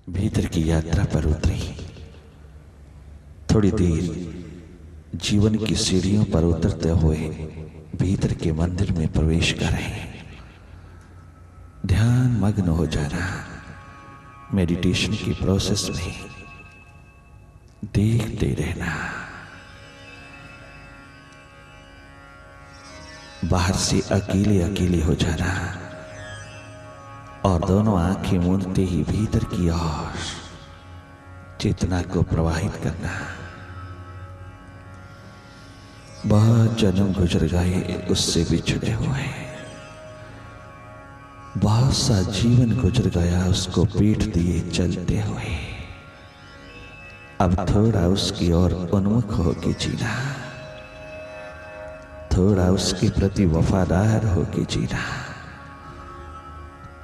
भीतर की यात्रा पर उतरी। थोड़ी देर जीवन की सीढ़ियों पर उतरते हुए भीतर के मंदिर में प्रवेश करें। ध्यान मग्न हो जाना। मेडिटेशन की प्रोसेस में देखते रहना। बाहर से अकेले अकेले हो जाना और दोनों आंखें मूंदते ही भीतर की ओर चेतना को प्रवाहित करना। बहुत जन्म गुजर गए उससे बिछड़े हुए, बहुत सा जीवन गुजर गया उसको पीठ दिए चलते हुए। अब थोड़ा उसकी ओर उन्मुख होके जीना, थोड़ा उसके प्रति वफादार होके जीना,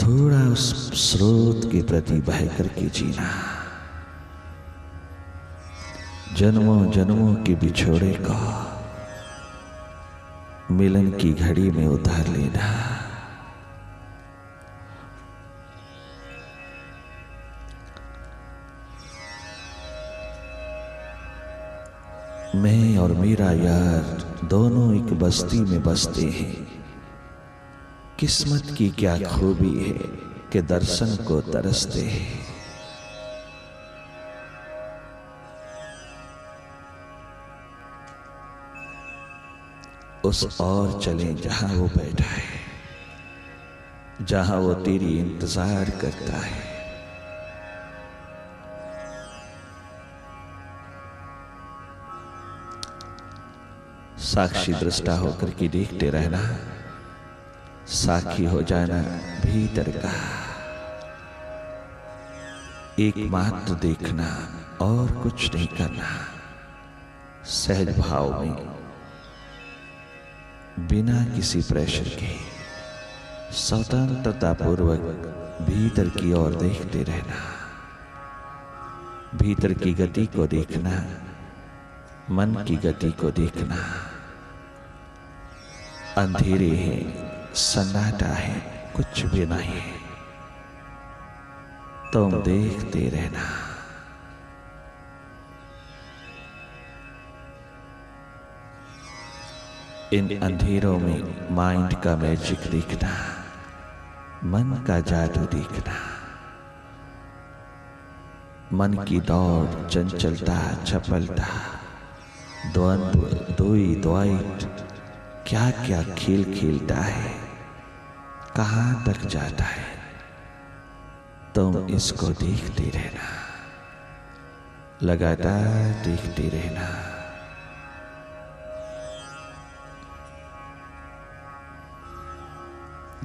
थोड़ा उस स्रोत के प्रति बह करके जीना। जन्मों जन्मों के बिछोड़े को मिलन की घड़ी में उतार लेना। मैं और मेरा यार दोनों एक बस्ती में बसते हैं। किस्मत की क्या खूबी है कि दर्शन को तरसते हैं। उस और चलें जहां वो बैठा है, जहां वो तेरी इंतजार करता है। साक्षी दृष्टा होकर के देखते रहना, साक्षी हो जाना भीतर का। एकमात्र देखना और कुछ नहीं करना। सहज भाव में बिना किसी प्रेशर के स्वतंत्रता पूर्वक भीतर की ओर देखते रहना। भीतर की गति को देखना, मन की गति को देखना। अंधेरे हैं, सन्नाटा है, कुछ भी नहीं, तुम देखते रहना। इन अंधेरों में माइंड का मैजिक देखना, मन का जादू देखना। मन की दौड़, चंचलता, चपलता, द्वंद्व, दुई द्वैत, क्या क्या खेल खेलता है, कहां तक जाता है, तुम इसको देखते रहना, लगातार देखते रहना।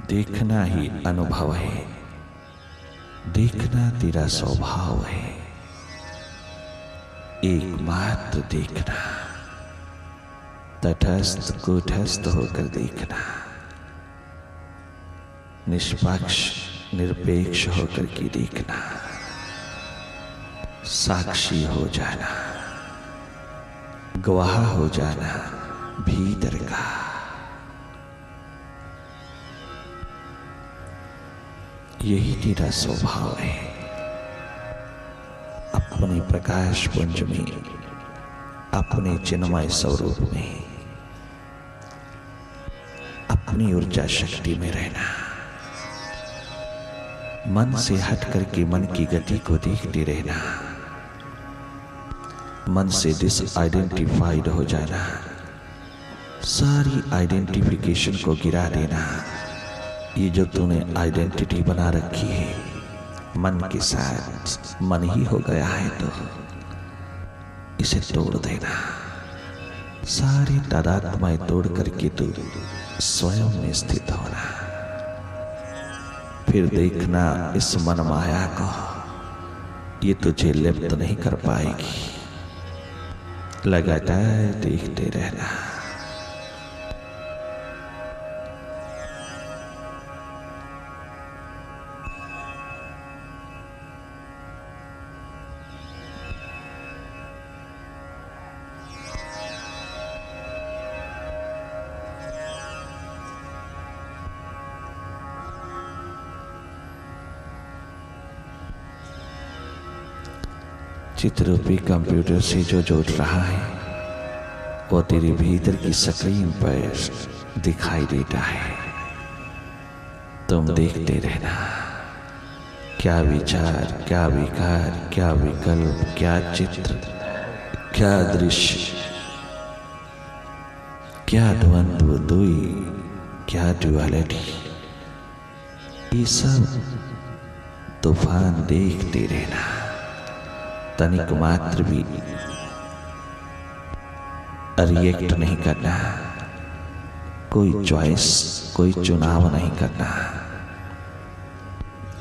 देखना ही अनुभव है, देखना तेरा स्वभाव है। एकमात्र देखना, तटस्थ कूटस्थ होकर देखना, निष्पक्ष निरपेक्ष होकर के देखना। साक्षी हो जाना, गवाह हो जाना भीतर का। यही तेरा स्वभाव है। अपने प्रकाश पुंज में, अपने चिन्मय स्वरूप में, अपनी ऊर्जा शक्ति में रहना। मन से हट करके मन की गति को देखते रहना। मन से डिसआइडेंटिफाइड हो जाना, सारी आइडेंटिफिकेशन को गिरा देना। ये जो तूने आइडेंटिटी बना रखी है मन के साथ, मन ही हो गया है, तो इसे तोड़ देना। सारी तादात्म्य तोड़ करके तू स्वयं में स्थित होना। फिर देखना इस मन माया को, ये तुझे लिप्त नहीं कर पाएगी। लगातार देखते रहना। चित्ररूपी कंप्यूटर से जो जोड़ रहा है वो तेरे भीतर की स्क्रीन पर दिखाई देता है। तुम देखते रहना, क्या विचार, क्या विकार, क्या विकल्प, क्या चित्र, क्या दृश्य, क्या द्वंद्व दुई, क्या ड्युअलिटी, ये सब तूफान देखते रहना। तनिक मात्र भी रिएक्ट नहीं करना, कोई चॉइस, कोई चुनाव नहीं करना,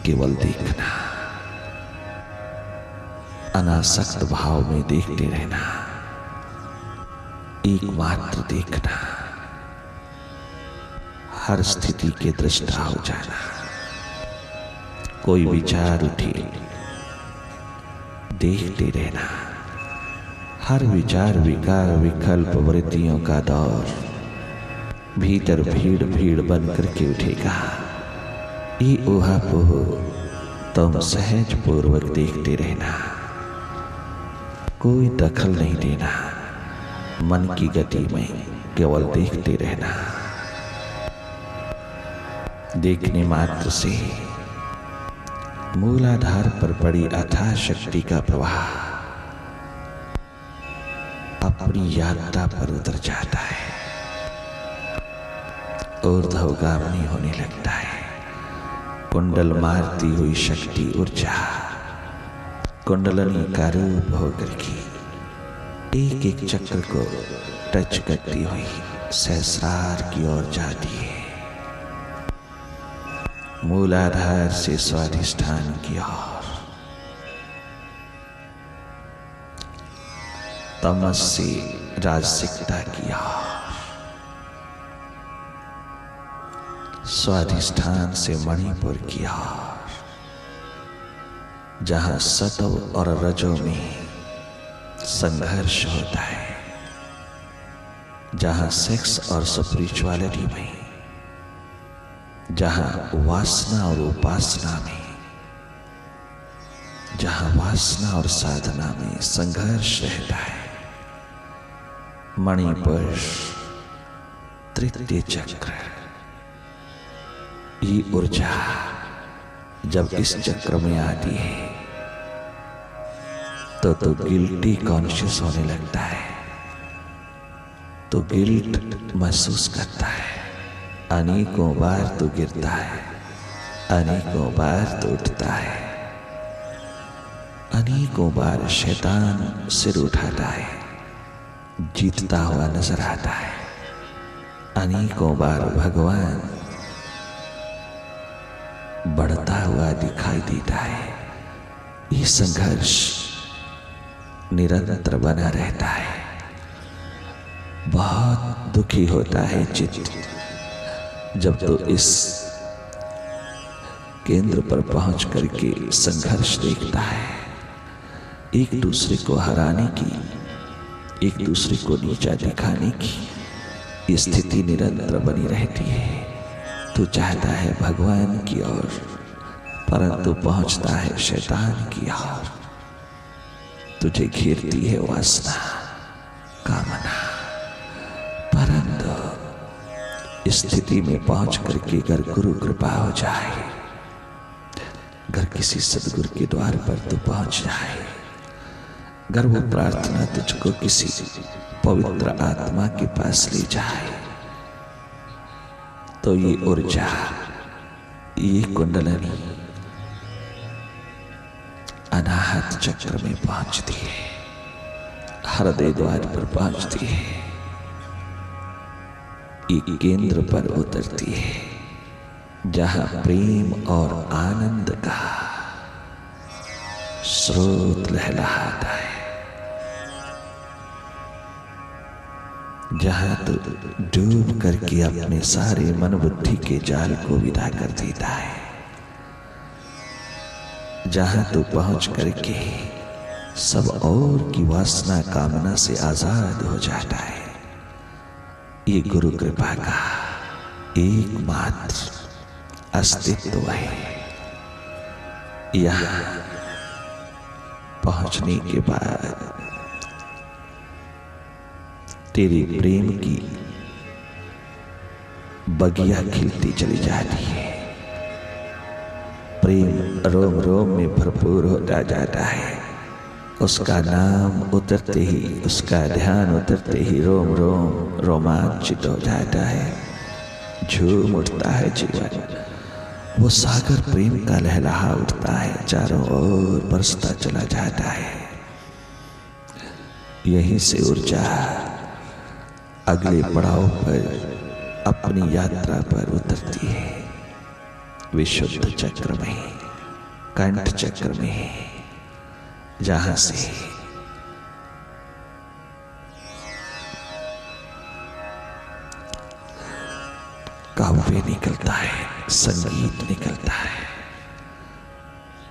केवल देखना, अनासक्त भाव में देखते रहना, एकमात्र देखना, हर स्थिति के दृष्टा हो जाना। कोई विचार उठे, देखते रहना, हर विचार, विकार, विकल्प, वृत्तियों का दौर भीतर भीड़ भीड़ बन करके उठेगा। ये ऊहापोह तुम सहज पूर्वक देखते रहना, कोई दखल नहीं देना, मन की गति में केवल देखते रहना। देखने मात्र से मूलाधार पर पड़ी अथाह शक्ति का प्रवाह अपनी यात्रा पर उतर जाता है, ऊर्ध्वगामी होने लगता है। कुंडल मारती हुई शक्ति ऊर्जा कुंडलनी का रूप होकर के एक एक चक्र को टच करती हुई सहस्रार की ओर जाती है, मूलाधार से स्वाधिष्ठान की ओर। तमस से राजसिकता की ओर, स्वाधिष्ठान से मणिपुर की ओर, जहां सतव और रजो में संघर्ष होता है, जहां सेक्स और स्पिरिचुअलिटी में, जहां वासना और उपासना में, जहां वासना और साधना में संघर्ष रहता है, मणिपुर तृतीय चक्र। ये ऊर्जा जब इस चक्र में आती है तो गिल्टी कॉन्शियस होने लगता है, तो गिल्ट महसूस करता है। अनेकों बार तो गिरता है, अनेकों बार तो उठता है, अनेकों बार शैतान सिर उठाता है, जीतता हुआ नजर आता है, अनेकों बार भगवान बढ़ता हुआ दिखाई देता है। ये संघर्ष निरंतर बना रहता है। बहुत दुखी होता है चित्त जब तो इस केंद्र पर पहुंच करके संघर्ष देखता है, एक दूसरे को हराने की, एक दूसरे को नीचा दिखाने की स्थिति निरंतर बनी रहती है। तू चाहता है भगवान की ओर, परंतु पहुंचता है शैतान की ओर। तुझे घेरती है वासना, कामना, परंतु स्थिति में पहुंच करके अगर गुरु कृपा हो जाए, अगर किसी सदगुरु के द्वार पर तू पहुंच जाए, अगर वो प्रार्थना तुझको किसी पवित्र आत्मा के पास ले जाए, तो ये ऊर्जा, ये कुंडलनी अनाहत चक्र में पहुंचती है, हृदय द्वार पर पहुंचती है, एक केंद्र पर उतरती है, जहां प्रेम और आनंद का स्रोत लहलहाता है, जहां तो डूब करके अपने सारे मन बुद्धि के जाल को विदा कर देता है, जहां तो पहुंच करके सब और की वासना कामना से आजाद हो जाता है। ये गुरु कृपा का एकमात्र अस्तित्व है। यह पहुंचने के बाद तेरे प्रेम की बगिया खिलती चली जाती है। प्रेम रोम रोम में भरपूर होता जाता है। उसका नाम उतरते ही, उसका ध्यान उतरते ही रोम रोम रोमांचित हो जाता है, झूम उठता है जीवन। वो सागर प्रेम का लहलहा उठता है, चारों ओर बरसता चला जाता है। यहीं से ऊर्जा अगले पड़ाव पर अपनी यात्रा पर उतरती है, विशुद्ध चक्र में, कंठ चक्र में, जहां से काव्य निकलता है, संगीत निकलता है,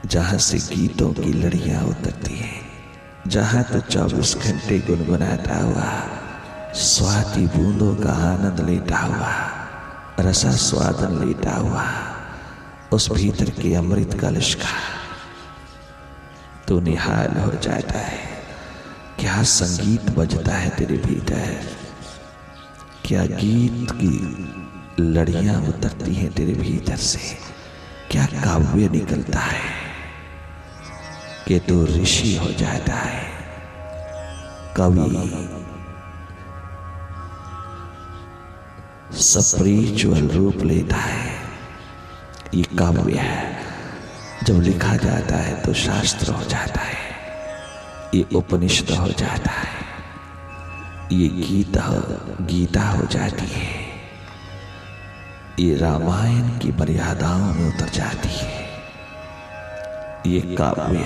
जहां से गीतों की लड़ियां उतरती हैं, जहां तो 24 घंटे गुनगुनाता हुआ, स्वाति बूंदों का आनंद लेता हुआ, रसा स्वादन लेता हुआ, उस भीतर के अमृत कलश का तो निहाल हो जाता है। क्या संगीत बजता है तेरे भीतर, क्या गीत की लड़ियां उतरती हैं तेरे भीतर से, क्या काव्य निकलता है कि तू ऋषि हो जाता है, कवि, स्पिरिचुअल रूप लेता है। ये काव्य है, जब लिखा जाता है तो शास्त्र हो जाता है, ये उपनिषद हो जाता है, ये गीता हो जाती है, ये रामायण की मर्यादाओं में उतर जाती है। ये काव्य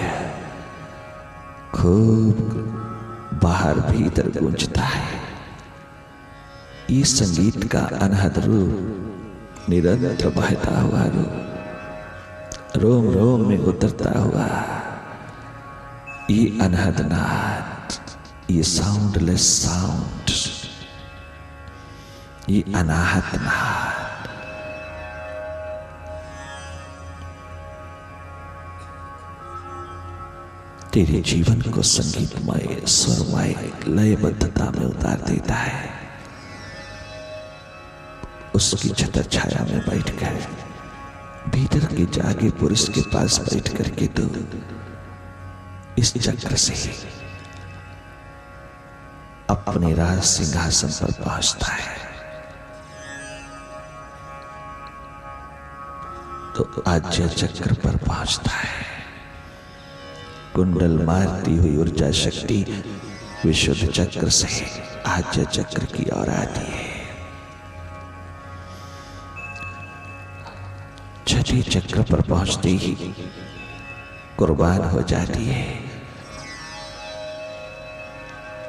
खूब बाहर भीतर गूंजता है। ये संगीत का अनहद रूप, निरंतर बहता हुआ रूप, रोम रोम में उतरता हुआ, ये अनहद नाद, ये साउंडलेस साउंड, ये अनाहत नाद, तेरे जीवन को संगीतमय, स्वरमय, लयबद्धता में उतार देता है। उसकी छत्र छाया में बैठकर, भीतर के जागे पुरुष के पास बैठ करके तो इस चक्र से अपने राज सिंहासन पर पहुंचता है। तो आज्य चक्र पर पहुंचता है। कुंडल मारती हुई ऊर्जा शक्ति विशुद्ध चक्र से आज्य चक्र की ओर आती है। छठे चक्र पर पहुंचते ही कुर्बान हो जाती है,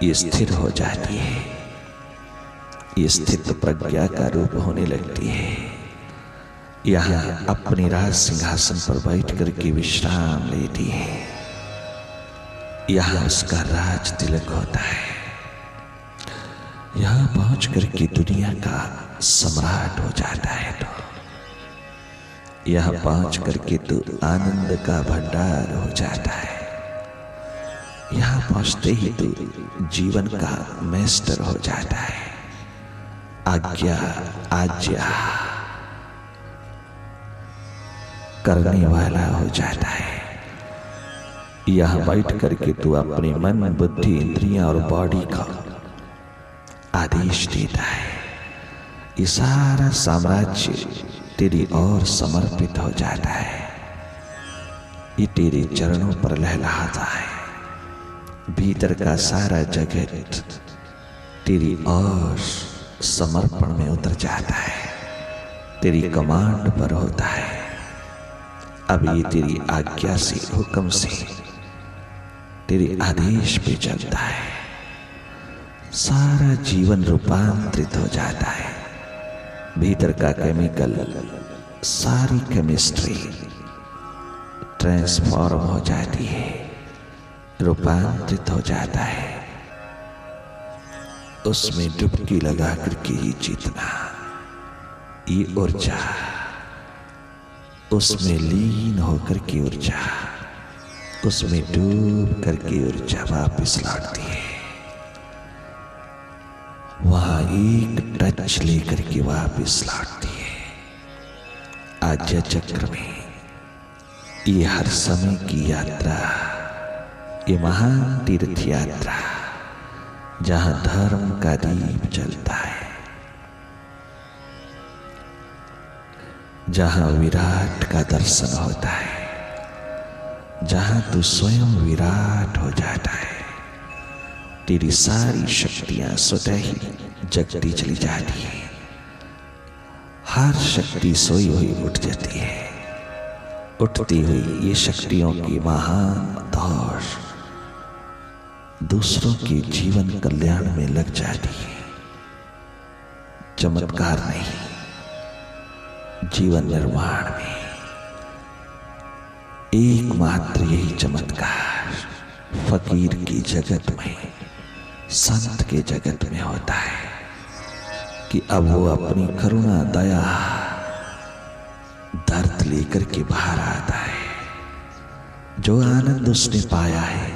ये स्थिर हो जाती है, ये स्थित प्रज्ञा का रूप होने लगती है। यहाँ अपने राज सिंहासन पर बैठ करके विश्राम लेती है। यहाँ उसका राज तिलक होता है। यहाँ पहुंच करके दुनिया का सम्राट हो जाता है। तो यहाँ पहुंच करके तो आनंद का भंडार हो जाता है। यहाँ पहुंचते ही तो जीवन का मेस्टर हो जाता है, आज्ञा करने वाला हो जाता है। यहाँ बैठ करके तू अपने मन, बुद्धि, इंद्रियां और बॉडी का आदेश देता है। ये सारा साम्राज्य तेरी ओर समर्पित हो जाता है। ये तेरे चरणों पर लहलहाता है। भीतर का सारा जगत तेरी ओर समर्पण में उतर जाता है, तेरी कमांड पर होता है। अब ये तेरी आज्ञा से, हुक्म से, तेरे आदेश पे चलता है। सारा जीवन रूपांतरित हो जाता है। भीतर का केमिकल, सारी केमिस्ट्री ट्रांसफॉर्म हो जाती है, रूपांतरित हो जाता है। उसमें डुबकी लगा करके ही जीतना, ये ऊर्जा, उसमें लीन होकर की ऊर्जा उसमें डूब करके ऊर्जा वापिस लौटती है। वहां एक टच लेकर के वापिस लौटती है। आज्ञा चक्र में ये हर समय की यात्रा, ये महान तीर्थ यात्रा जहां धर्म का दीप जलता है, जहां विराट का दर्शन होता है, जहां तू स्वयं विराट हो जाता है। तेरी सारी शक्तियां स्वतः ही जगती चली जाती है। हर शक्ति सोई हुई उठ जाती है। उठती हुई ये शक्तियों की महान दौड़ दूसरों के जीवन कल्याण में लग जाती है। चमत्कार नहीं, जीवन निर्माण में एकमात्र यही चमत्कार फकीर की जगत में, संत के जगत में होता है कि अब वो अपनी करुणा, दया, दर्द लेकर के बाहर आता है। जो आनंद उसने पाया है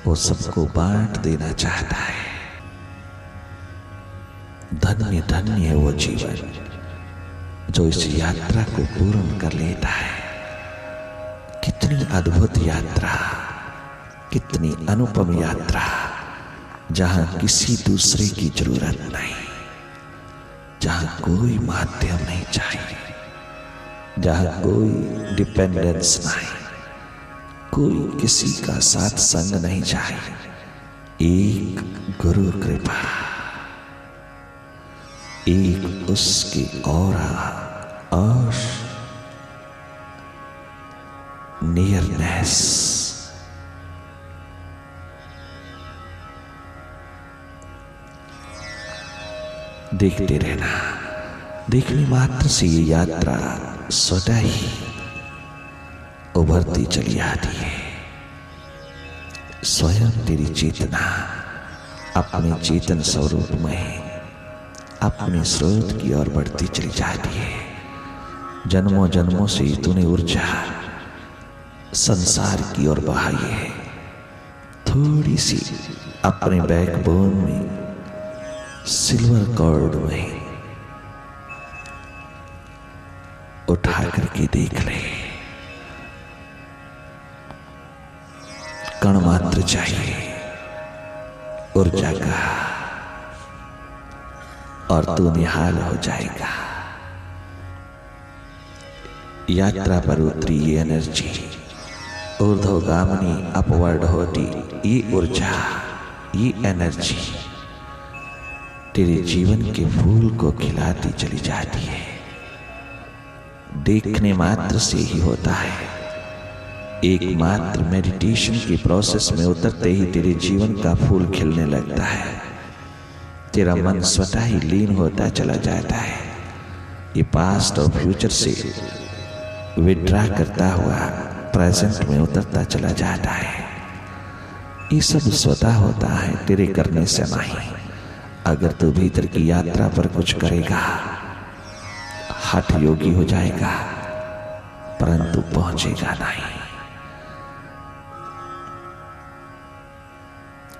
वो सबको बांट देना चाहता है। धन्य धन्य है वो जीवन जो इस यात्रा को पूर्ण कर लेता है। कितनी अद्भुत यात्रा, कितनी अनुपम यात्रा, जहां किसी दूसरे की जरूरत नहीं, जहां कोई माध्यम नहीं चाहिए, जहां कोई डिपेंडेंस नहीं, कोई किसी का साथ संग नहीं चाहिए। एक गुरु कृपा, एक उसकी औरा और नियरनेस। देखते रहना, देखने मात्र से ये यात्रा स्वतः ही उभरती चली आती है। स्वयं तेरी चेतना अपने चेतन स्वरूप में अपने स्रोत की ओर बढ़ती चली जाती है। जन्मों जन्मों से तूने ऊर्जा संसार की ओर बहाई है। थोड़ी सी अपने बैकबोन में, सिल्वर कॉर्ड में उठा करके देख ले। कण मात्र चाहिए ऊर्जा का और तू निहाल हो जाएगा। यात्रा पर उतरी ये एनर्जी, ऊर्ध्वगामिनी अपवर्ड होती ये ऊर्जा, ये एनर्जी तेरे जीवन के फूल को खिलाती चली जाती है। देखने मात्र से ही होता है। एकमात्र मेडिटेशन की प्रोसेस में उतरते ही तेरे जीवन का फूल खिलने लगता है। तेरा मन स्वतः ही लीन होता चला जाता है। ये पास्ट और फ्यूचर से विड्रा करता हुआ प्रेजेंट में उतरता चला जाता है। ये सब स्वतः होता है, तेरे करने से नहीं। अगर तू भीतर की यात्रा पर कुछ करेगा, हठ योगी हो जाएगा, परंतु पहुंचेगा नहीं।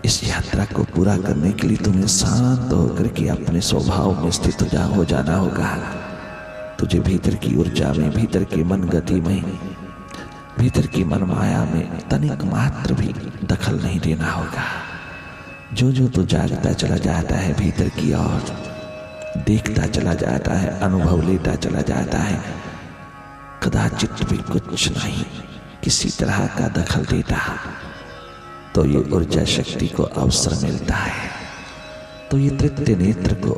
इस यात्रा को पूरा करने के लिए तुम्हें शांत होकर के अपने स्वभाव में स्थित हो जाना होगा। तुझे भीतर की ऊर्जा में, भीतर की मन गति में, भीतर की मन माया में तनिक मात्र भी दखल नहीं देना होगा। जो जो तू जागता चला जाता है भीतर की ओर, देखता चला जाता है, अनुभव लेता चला जाता है, कदाचित भी कुछ नहीं किसी तरह का दखल देता, तो ये ऊर्जा शक्ति को अवसर मिलता है, तो ये तृतीय नेत्र को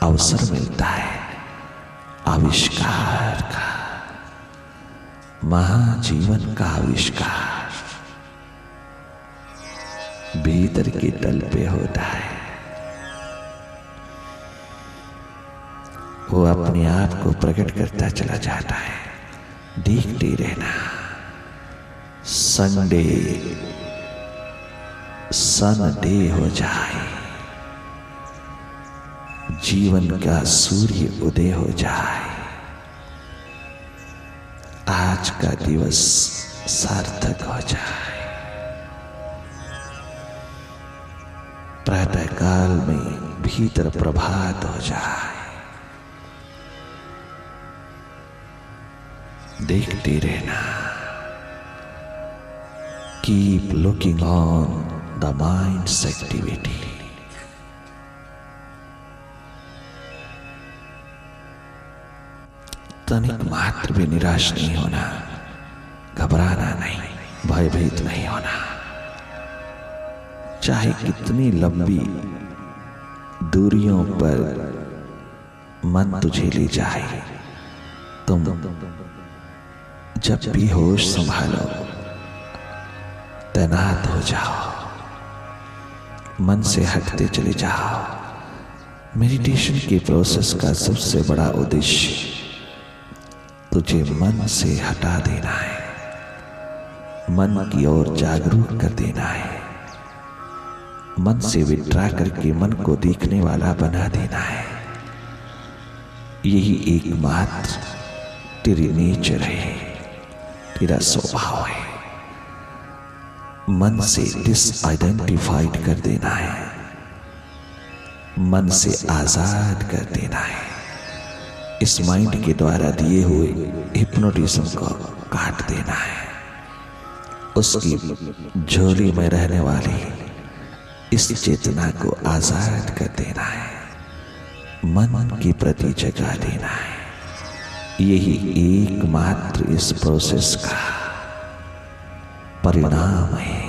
अवसर मिलता है आविष्कार का, महाजीवन का आविष्कार भीतर के तल पे होता है। वो अपने आप को प्रकट करता चला जाता है। देखते रहना। संडे सनडे हो जाए, जीवन का सूर्य उदय हो जाए। आज का दिवस सार्थक हो जाए। प्रातः काल में भीतर प्रभात हो जाए। देखते रहना। Keep looking on the minds activity. तनिक मात्र भी निराश नहीं होना, घबराना नहीं, भयभीत नहीं होना। चाहे कितनी लंबी दूरियों पर मन तुझे ले जाए, तुम जब भी होश संभालो, तैनात हो जाओ, मन से हटते चले जाओ। मेडिटेशन के प्रोसेस का सबसे बड़ा उद्देश्य तुझे मन से हटा देना है, मन की ओर जागरूक कर देना है, मन से विड्रा करके मन को देखने वाला बना देना है। यही एकमात्र तेरी नेचर है, तेरा स्वभाव है। मन से डिसआइडेंटिफाइड कर देना है, मन से आजाद कर देना है। इस माइंड के द्वारा दिए हुए हिप्नोटिज्म को काट देना है। उसकी झोली में रहने वाली इस चेतना को आजाद कर देना है, मन के प्रति जगा देना है। यही एकमात्र इस प्रोसेस का परिणाम है।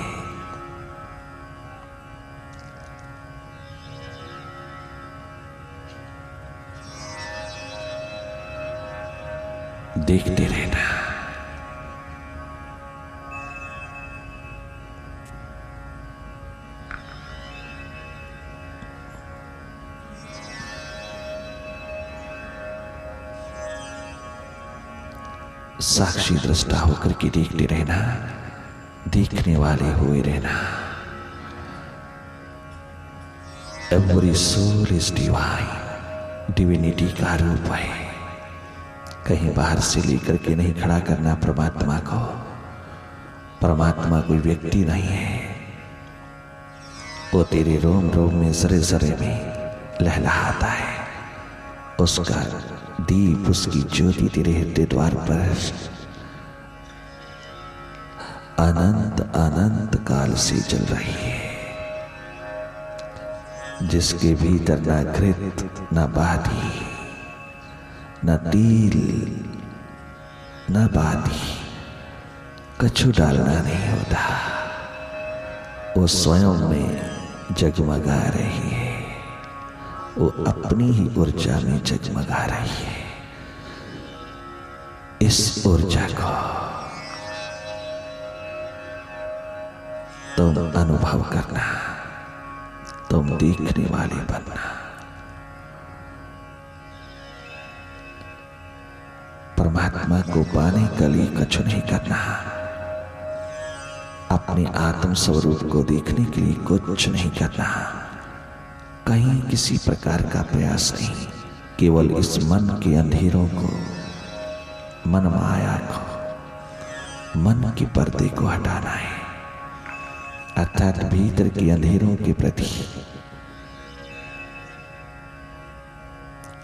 देखते रहना। साक्षी दृष्टा होकर के देखते रहना, देखने वाले हुए रहना। Every soul is divine, divinity का रूप है। कहीं बाहर से लेकर के नहीं खड़ा करना परमात्मा को। परमात्मा कोई व्यक्ति नहीं है, वो तेरे रोम रोम में जरे जरे में लहलहाता है। उसका दीप, उसकी ज्योति तेरे हृदय द्वार पर अनंत अनंत काल से जल रही है, जिसके भीतर ना घृत, ना बादी, न तिल, न बादी, कछु डालना नहीं होता। वो स्वयं में जगमगा रही है, वो अपनी ही ऊर्जा में जगमगा रही है। इस ऊर्जा को तुम अनुभव करना, तुम देखने वाले बनना। परमात्मा को पाने के लिए कछु नहीं करना, अपने आत्म स्वरूप को देखने के लिए कुछ नहीं करना, कहीं किसी प्रकार का प्रयास नहीं। केवल इस मन के अंधेरों को, मन माया को, मन के पर्दे को हटाना है, अर्थात भीतर के अंधेरों के प्रति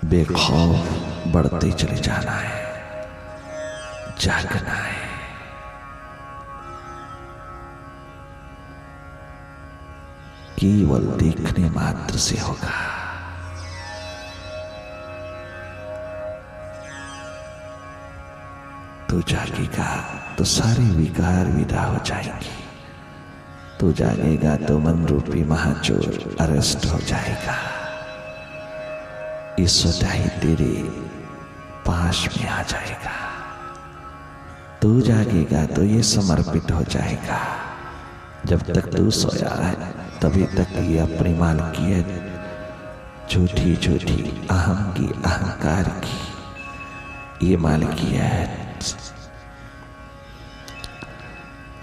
बेखौफ बढ़ते चले जाना है, जागना है। केवल देखने मात्र से होगा। तू जागेगा तो सारे विकार विदा हो जाएंगे। तू जागेगा तो मन रूपी महाचोर अरेस्ट हो जाएगा। ये स्वतः तेरे पास में आ जाएगा। तू जागेगा तो ये समर्पित हो जाएगा। जब तक तू सोया है तभी तक ये अपनी मालकियत, झूठी झूठी अहम की, अहंकार की ये मालकियत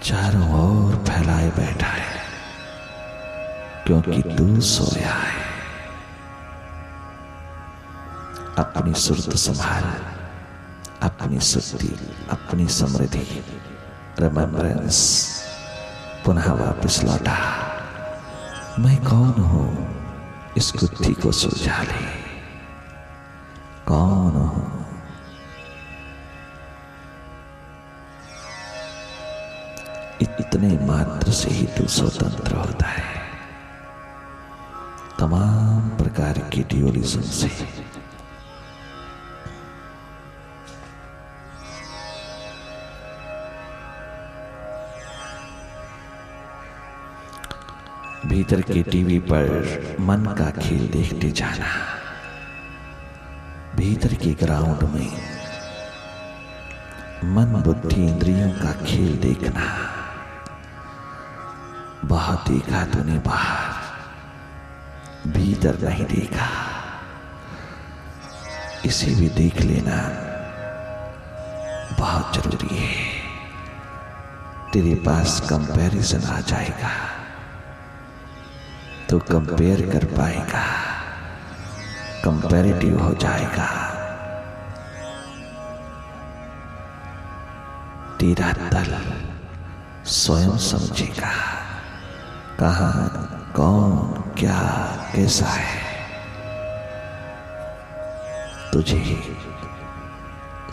चारों ओर फैलाए बैठा है, क्योंकि तू सोया है। अपनी सुरत संभाल, अपनी शक्ति, अपनी समृद्धि रिमेम्बरेंस पुनः वापस लौटा। मैं कौन हूं इस गुत्थी को सुलझा ले, कौन हूं। इतने मात्र से ही तू स्वतंत्र होता है तमाम प्रकार की ड्यूअलिज्म से। भीतर के टीवी पर मन का खेल देखते जाना, भीतर के ग्राउंड में मन बुद्धि इंद्रियों का खेल देखना। बहुत देखा तूने बाहर, भीतर नहीं देखा। इसे भी देख लेना बहुत जरूरी है। तेरे पास कंपैरिजन आ जाएगा तो कंपेयर कर पाएगा, कंपैरेटिव हो जाएगा। तेरा दल स्वयं समझेगा कहां कौन क्या कैसा है। तुझे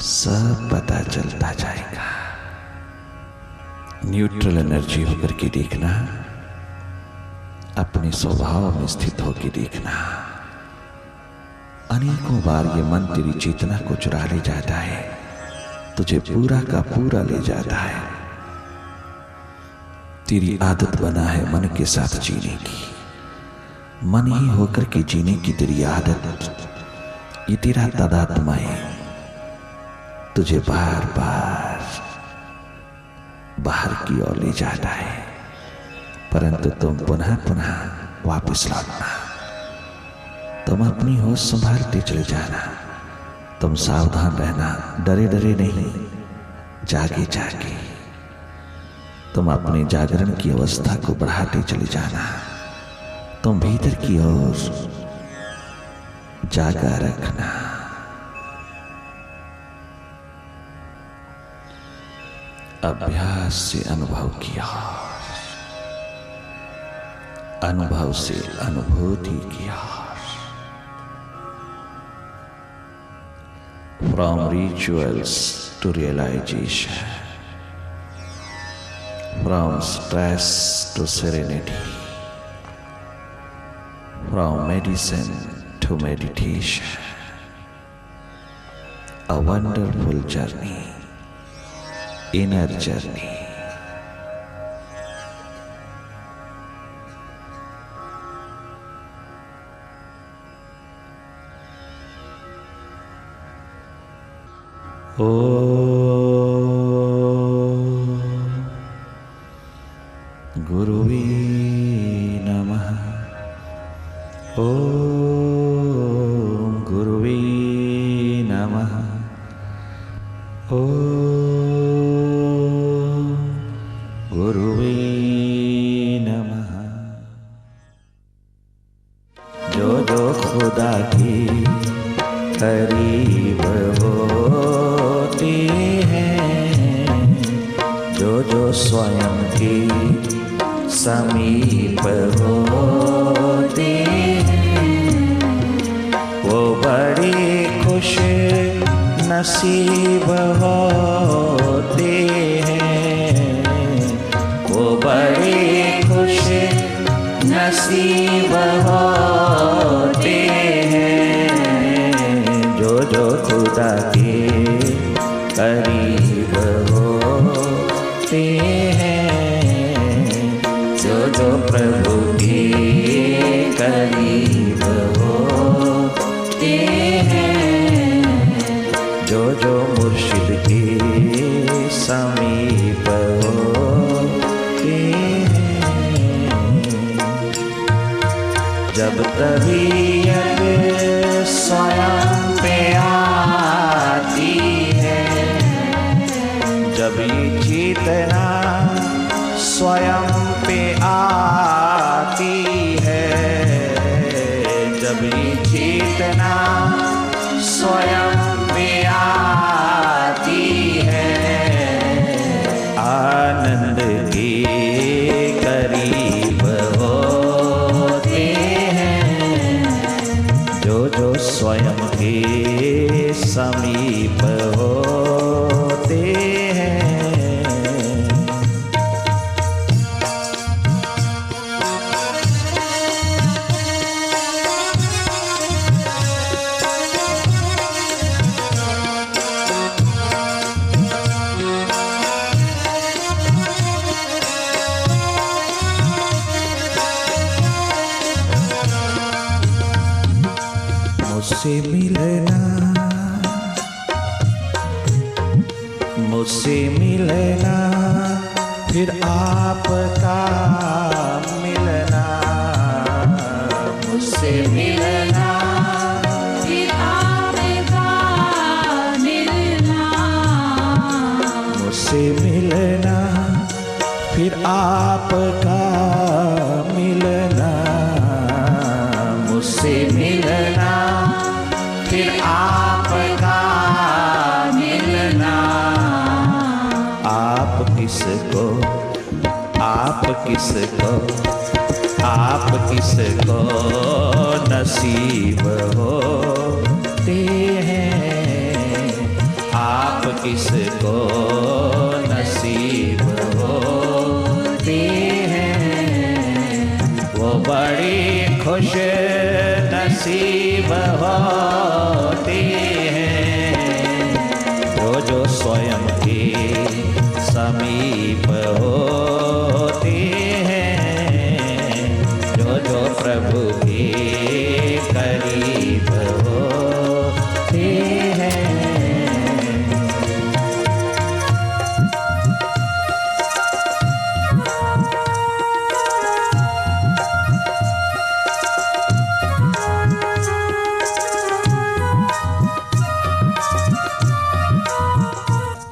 सब पता चलता जाएगा। न्यूट्रल एनर्जी होकर के देखना, अपने स्वभाव में स्थित होकर देखना। अनेकों बार ये मन तेरी चेतना को चुरा ले जाता है, तुझे पूरा का पूरा ले जाता है। तेरी आदत बना है मन के साथ जीने की, मन ही होकर के जीने की तेरी आदत। ये तेरा तादात्म्य है, तुझे बार बार बाहर की ओर ले जाता है, परंतु तुम पुनः पुनः वापस लौटना। तुम अपनी होश संभालते चले जाना। तुम सावधान रहना, डरे डरे नहीं, जागे जागे। तुम अपने जागरण की अवस्था को बढ़ाते चले जाना। तुम भीतर की ओर जागा रखना। अभ्यास से अनुभव किया, अनुभव से अनुभूति किया। From rituals to realization, from stress to serenity, from medicine to meditation. A wonderful journey, inner journey. गुरुवे नमः। ओम गुरुवे नमः। ओम गुरुवे नमः। जो जो खुदा की करीब होते हैं, जो जो स्वयं के समीप होते हैं, वो बड़े खुश नसीब होते हैं। वो बड़े खुश नसीब होते हैं, जो जो खुदा के करीब होते हैं, जो जो प्रभु के करीब होते हैं, जो जो मुर्शिद के समीप होते हैं। जब तबीयत स्वयं पे आती है, जब ये चेतना स्वयं पे आती है, जब ये चेतना स्वयं पे आती है, मुझसे मिलना, मुझसे मिलना, फिर आपका मिलना, मुझसे मिलना, फिर आपका मिलना, मुझसे मिलना, फिर आपका मिलना, मुझसे मिलना, फिर आपका मिलना। आप किसको, आप किसको, आप किसको नसीब होते हैं, आप किसको नसीब होते हैं, वो बड़ी खुश नसीब होते हैं, जो स्वयं के समीप होते हैं, जो प्रभु के करीब होते हैं।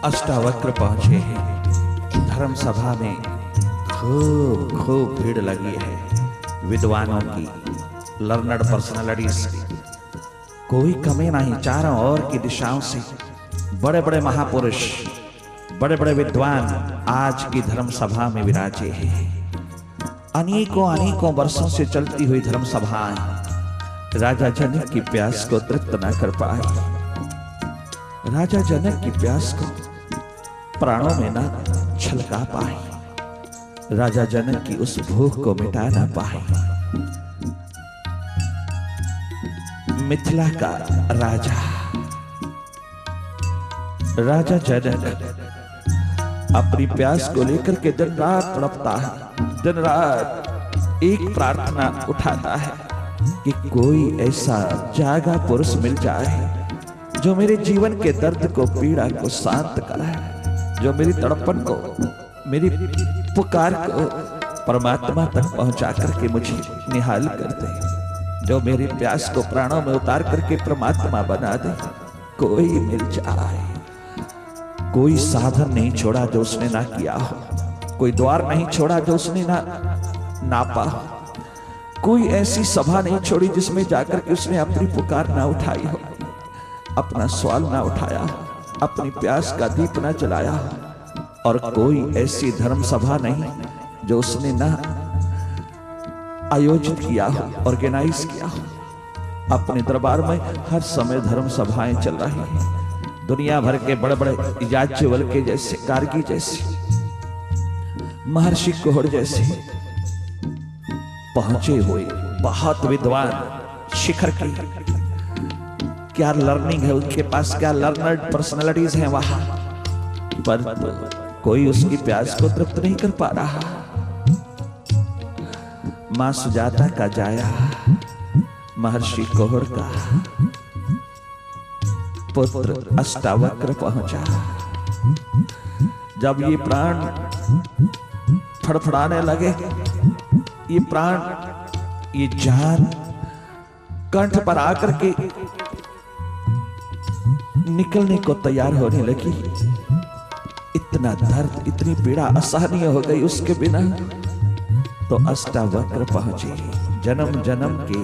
अष्टावक्र पहुंचे हैं धर्म सभा में। खूब खूब भीड़ लगी है विद्वानों की, लर्नड पर्सनालिटीज की, कोई कमी नहीं। चारों ओर की दिशाओं से बड़े बड़े महापुरुष, बड़े बड़े विद्वान आज की धर्म सभा में विराजे हैं। अनेकों अनेकों वर्षों से चलती हुई धर्म सभाएं राजा जनक की प्यास को तृप्त न कर पाए, राजा जनक की प्यास को प्राणों में न छलका पाए, राजा जनक की उस भूख को मिटा ना पाए। मिथिला का राजा, राजा जनक अपनी प्यास को लेकर के दिन रात तड़पता है, दिन रात एक प्रार्थना उठाता है कि कोई ऐसा जागा पुरुष मिल जाए जो मेरे जीवन के दर्द को, पीड़ा को शांत कराए, जो मेरी तड़पन को, मेरी पुकार को परमात्मा तक पहुंचा करके मुझे निहाल कर दे, जो मेरी प्यास को प्राणों में उतार करके परमात्मा बना दे। कोई मिल जाए। कोई साधन नहीं छोड़ा जो उसने ना किया हो, कोई द्वार नहीं छोड़ा जो उसने ना नापा हो, कोई ऐसी सभा नहीं छोड़ी जिसमें जाकर के उसने अपनी पुकार ना उठाई हो, अपना सवाल ना उठाया हो, अपनी प्यास का दीप ना जलाया हो। और कोई ऐसी धर्म सभा नहीं जो उसने ना आयोजित किया हो, ऑर्गेनाइज किया हो। अपने दरबार में हर समय धर्म सभाएं चल रही हैं। दुनिया भर के बड़े बड़े याज्ञवल्क्य जैसे, गार्गी जैसे, महर्षि कोहड़ जैसे पहुंचे हुए बहुत विद्वान शिखर की, क्या लर्निंग है उनके पास, क्या लर्नर्ड पर्सनालिटीज हैं वहां, पर कोई उसकी प्यास को तृप्त नहीं कर पा रहा। मां सुजाता का जाया, महर्षि कोहड़ का पुत्र अष्टावक्र पहुंचा। जब ये प्राण फड़फड़ाने लगे, ये प्राण, ये जान कंठ पर आकर के निकलने को तैयार होने लगी, इतना दर्द, इतनी पीड़ा असहनीय हो गई उसके बिना, तो अष्टावक्र पहुंचे। जन्म जन्म के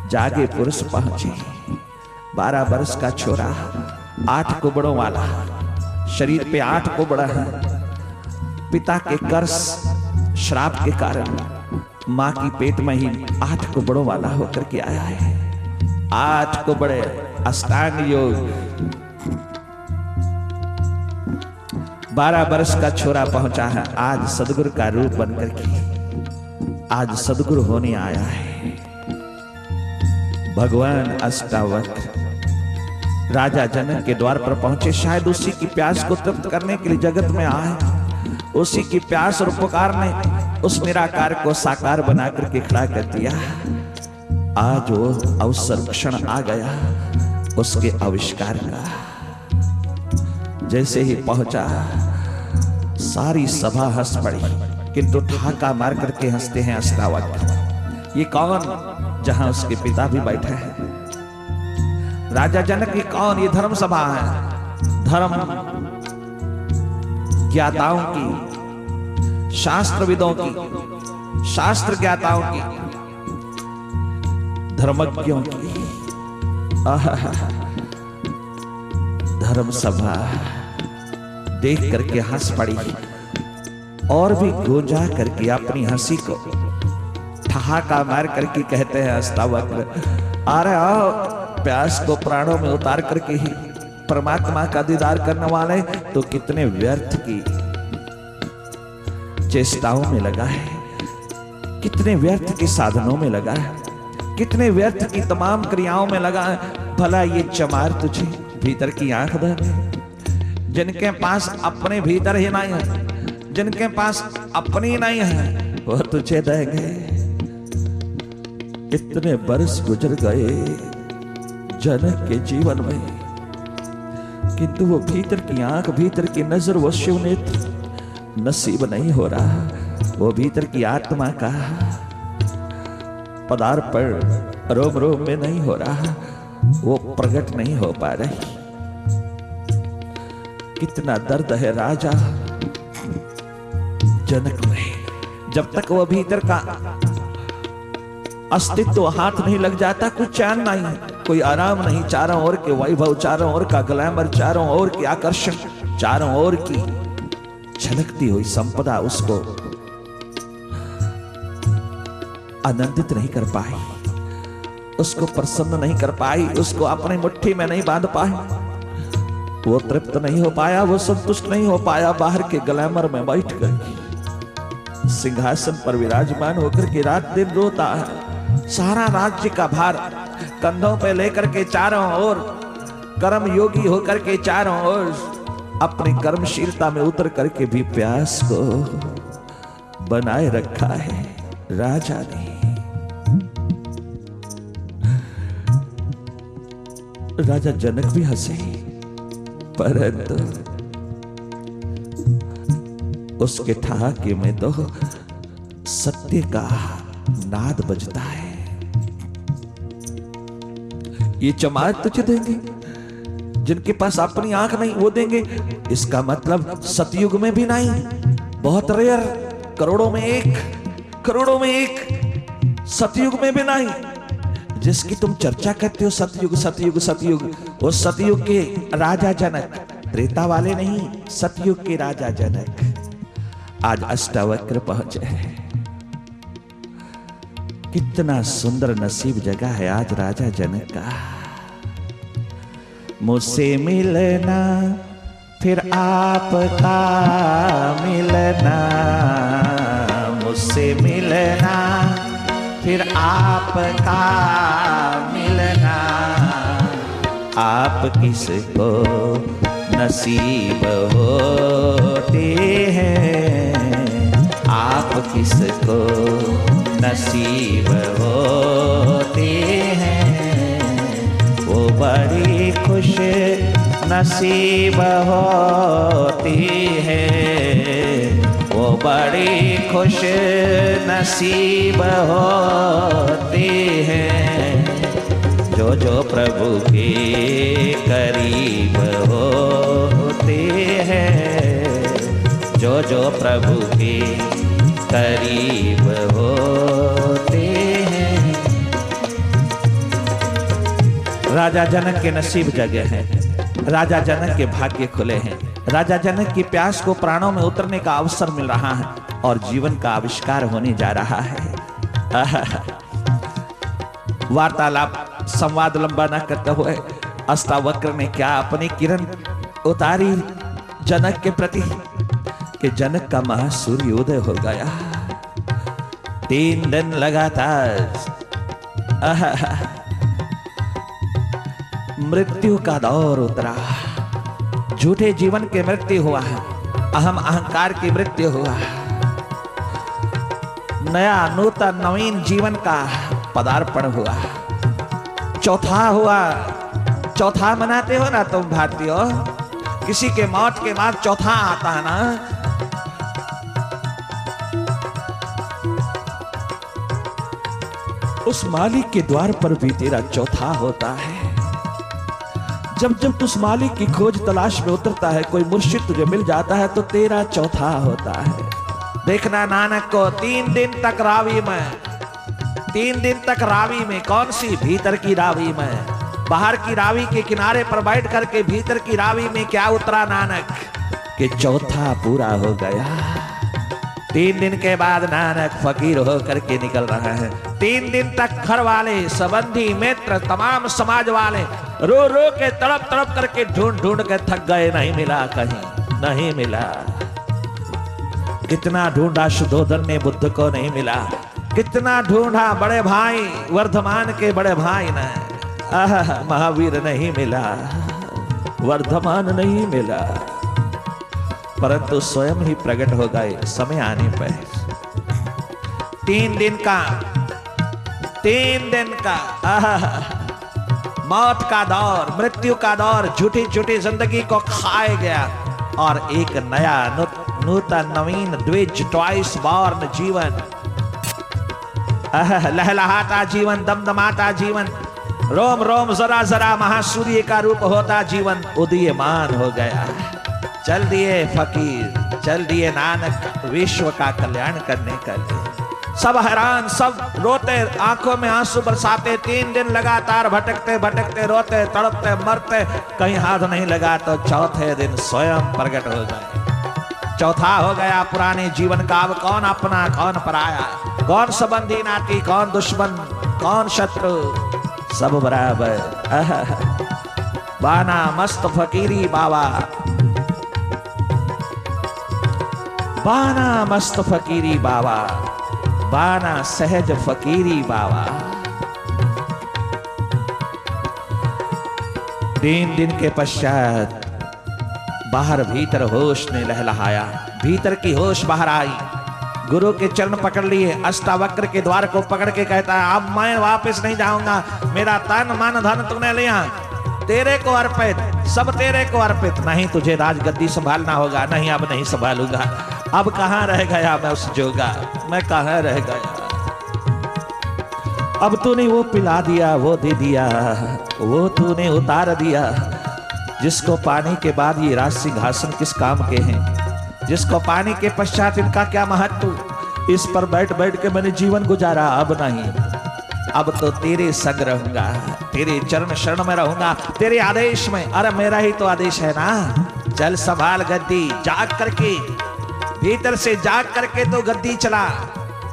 जागे पुरुष पहुंचे। 12 वर्ष का छोरा, 8 कुबड़ों वाला, शरीर पे 8 कुबड़ा है। पिता के कर्ज, श्राप के कारण मां की पेट में ही 8 कुबड़ों वाला होकर के आया है। 8 कुबड़े, अष्टांग योग। 12 वर्ष का छोरा पहुंचा है आज सदगुरु का रूप बनकर के, आज सदगुरु होने आया है। भगवान अष्टावक्र राजा जनक के द्वार पर पहुंचे। शायद उसी की प्यास को तृप्त करने के लिए जगत में आए। उसी की प्यास और पुकार ने उस निराकार को साकार बना करके खड़ा कर दिया। आज वो अवसर क्षण आ गया उसके आविष्कार का। जैसे ही पहुंचा सारी सभा हंस पड़ी, किंतु ठहाका मार करके हंसते हैं अष्टावक्र। ये कौन? जहां उसके पिता भी बैठे हैं। राजा जनक ये कौन? ये धर्म सभा है, धर्म ज्ञाताओं की, शास्त्रविदों की, शास्त्र ज्ञाताओं की, धर्मज्ञों की धर्म सभा देख करके हंस पड़ी और भी गूंजा करके अपनी हंसी को ठहाका मार करके कहते हैं अष्टावक्र, अरे आओ, प्यास को प्राणों में उतार करके ही परमात्मा का दीदार करने वाले तो कितने व्यर्थ की चेष्टाओं में लगा है, कितने व्यर्थ के साधनों में लगा है, कितने व्यर्थ की तमाम क्रियाओं में लगा है। भला ये चमार तुझे भीतर की आंख देंगे, जिनके पास अपने भीतर ही नहीं है, जिनके पास अपनी नहीं है, वो तुझे देंगे। इतने बरस गुजर गए जनक के जीवन में, किंतु वो भीतर की आंख, भीतर की नजर, वो शिव नेत्र नसीब नहीं हो रहा। वो भीतर की आत्मा का पदार्पण रोम रोम में नहीं हो रहा, वो प्रकट नहीं हो पा रही। कितना दर्द है राजा जनक में। जब तक वो भीतर का अस्तित्व हाथ नहीं लग जाता, कुछ चैन नहीं, कोई आराम नहीं। चारों ओर के वैभव, चारों ओर का ग्लैमर, चारों ओर की आकर्षण, चारों ओर की झलकती हुई संपदा उसको आनंदित नहीं कर पाई, उसको प्रसन्न नहीं कर पाई, उसको अपनी मुट्ठी में नहीं बांध पाई। वो तृप्त नहीं हो पाया, वो संतुष्ट नहीं हो पाया। बाहर के ग्लैमर में बैठ कर सिंहासन पर विराजमान होकर के रात दिन रोता है। सारा राज्य का भार कंधों पे लेकर के चारों ओर कर्म योगी होकर के चारों ओर अपनी कर्मशीलता में उतर करके भी प्यास को बनाए रखा है राजा ने। राजा जनक भी हंसे, परंतु उसके ठहाके में तो सत्य का नाद बजता है। ये चमार तुझे देंगे, जिनके पास अपनी आंख नहीं वो देंगे। इसका मतलब सतयुग में भी नहीं, बहुत रेयर, करोड़ों में एक, करोड़ों में एक, सतयुग में भी नहीं। जिसकी तुम चर्चा करते हो सतयुग सतयुग सतयुग, वो सतयुग के राजा जनक, त्रेता वाले नहीं, सतयुग के राजा जनक आज अष्टावक्र पहुंचे हैं। कितना सुंदर नसीब जगा है आज राजा जनक का। मुझसे मिलना फिर आपका मिलना, मुझसे मिलना फिर आपका मिलना, आप किसको नसीब होते हैं, आप किसको नसीब होते हैं, वो बड़ी खुश नसीब होती है, वो बड़ी खुश नसीब होती है, जो जो प्रभु के करीब होते हैं, जो जो प्रभु के करीब होते हैं। राजा जनक के नसीब जगे हैं, राजा जनक के भाग्य खुले हैं, राजा जनक की प्यास को प्राणों में उतरने का अवसर मिल रहा है और जीवन का आविष्कार होने जा रहा है। वार्तालाप संवाद लंबा न करते हुए अष्टावक्र ने क्या अपनी किरण उतारी जनक के प्रति कि जनक का महासूर्योदय हो गया। 3 दिन लगातार मृत्यु का दौर उतरा, झूठे जीवन की मृत्यु हुआ, अहम अहंकार की मृत्यु हुआ, नया नूतन नवीन जीवन का पदार्पण हुआ, चौथा हुआ। चौथा मनाते हो ना तुम भारतीयों, किसी के मौत के बाद चौथा आता है ना। उस मालिक के द्वार पर भी तेरा चौथा होता है। जब जब तू उस मालिक की खोज तलाश में उतरता है, कोई मुर्शिद तुझे मिल जाता है तो तेरा चौथा होता है। देखना नानक को 3 दिन तक रावी में, 3 दिन तक रावी में, कौन सी? भीतर की रावी में। बाहर की रावी के किनारे पर बैठ करके भीतर की रावी में क्या उतरा नानक कि चौथा पूरा हो गया। 3 दिन के बाद नानक फकीर होकर के निकल रहा है। 3 दिन तक घर वाले, संबंधी, मित्र, तमाम समाज वाले रो रो के तड़प तड़प करके ढूंढ ढूंढ के थक गए, नहीं मिला, कहीं नहीं मिला। कितना ढूंढा शुद्धोधन ने बुद्ध को, नहीं मिला। कितना ढूंढा बड़े भाई वर्धमान के बड़े भाई ने, महावीर नहीं मिला, वर्धमान नहीं मिला, परंतु स्वयं ही प्रकट हो गए समय आने पर। 3 दिन का, 3 दिन का मौत का दौर, मृत्यु का दौर, झूठी झूठी जिंदगी को खाए गया और एक नया नूतन नवीन द्विज ट्वाइस बॉर्न जीवन, लहलहाता जीवन, दमदमाता जीवन, रोम रोम जरा जरा महासूर्य का रूप होता जीवन उदीयमान हो गया। चल दिए फकीर, चल दिए नानक विश्व का कल्याण करने के लिए। सब हैरान, सब रोते, आंखों में आंसू बरसाते। 3 दिन लगातार भटकते भटकते, रोते, तड़पते, मरते, कहीं हाथ नहीं लगा तो चौथे दिन स्वयं प्रकट हो गए। चौथा हो गया पुराने जीवन का। अब कौन अपना, कौन पराया, कौन संबंधी नाती, कौन दुश्मन, कौन शत्रु, सब बराबर। बाना मस्त फकीरी बाबा, बाना मस्त फकीरी बाबा, बाना सहज फकीरी बाबा। 3 दिन के पश्चात बाहर भीतर होश ने लहलहाया, भीतर की होश बाहर आई। गुरु के चरण पकड़ लिए, अष्टावक्र के द्वार को पकड़ के कहता है अब मैं वापस नहीं जाऊंगा, मेरा तन मन धन तूने लिया, तेरे को अर्पित, सब तेरे को अर्पित। नहीं तुझे राजगद्दी संभालना होगा, नहीं अब नहीं संभालूंगा। अब कहां रह गया मैं उस जोगा, मैं कहां रह गया। अब तूने वो पिला दिया, वो दे दिया, वो तूने उतार दिया, जिसको पाने के बाद ये राज सिंहासन किस काम के हैं, जिसको पाने के पश्चात इनका क्या महत्व। इस पर बैठ बैठ के मैंने जीवन गुजारा, अब नहीं, अब तो तेरे संग रहूंगा, तेरे चरण शरण में रहूंगा, तेरे आदेश में। अरे मेरा ही तो आदेश है ना, चल संभाल गद्दी, जाग करके, भीतर से जाग करके तो गद्दी चला,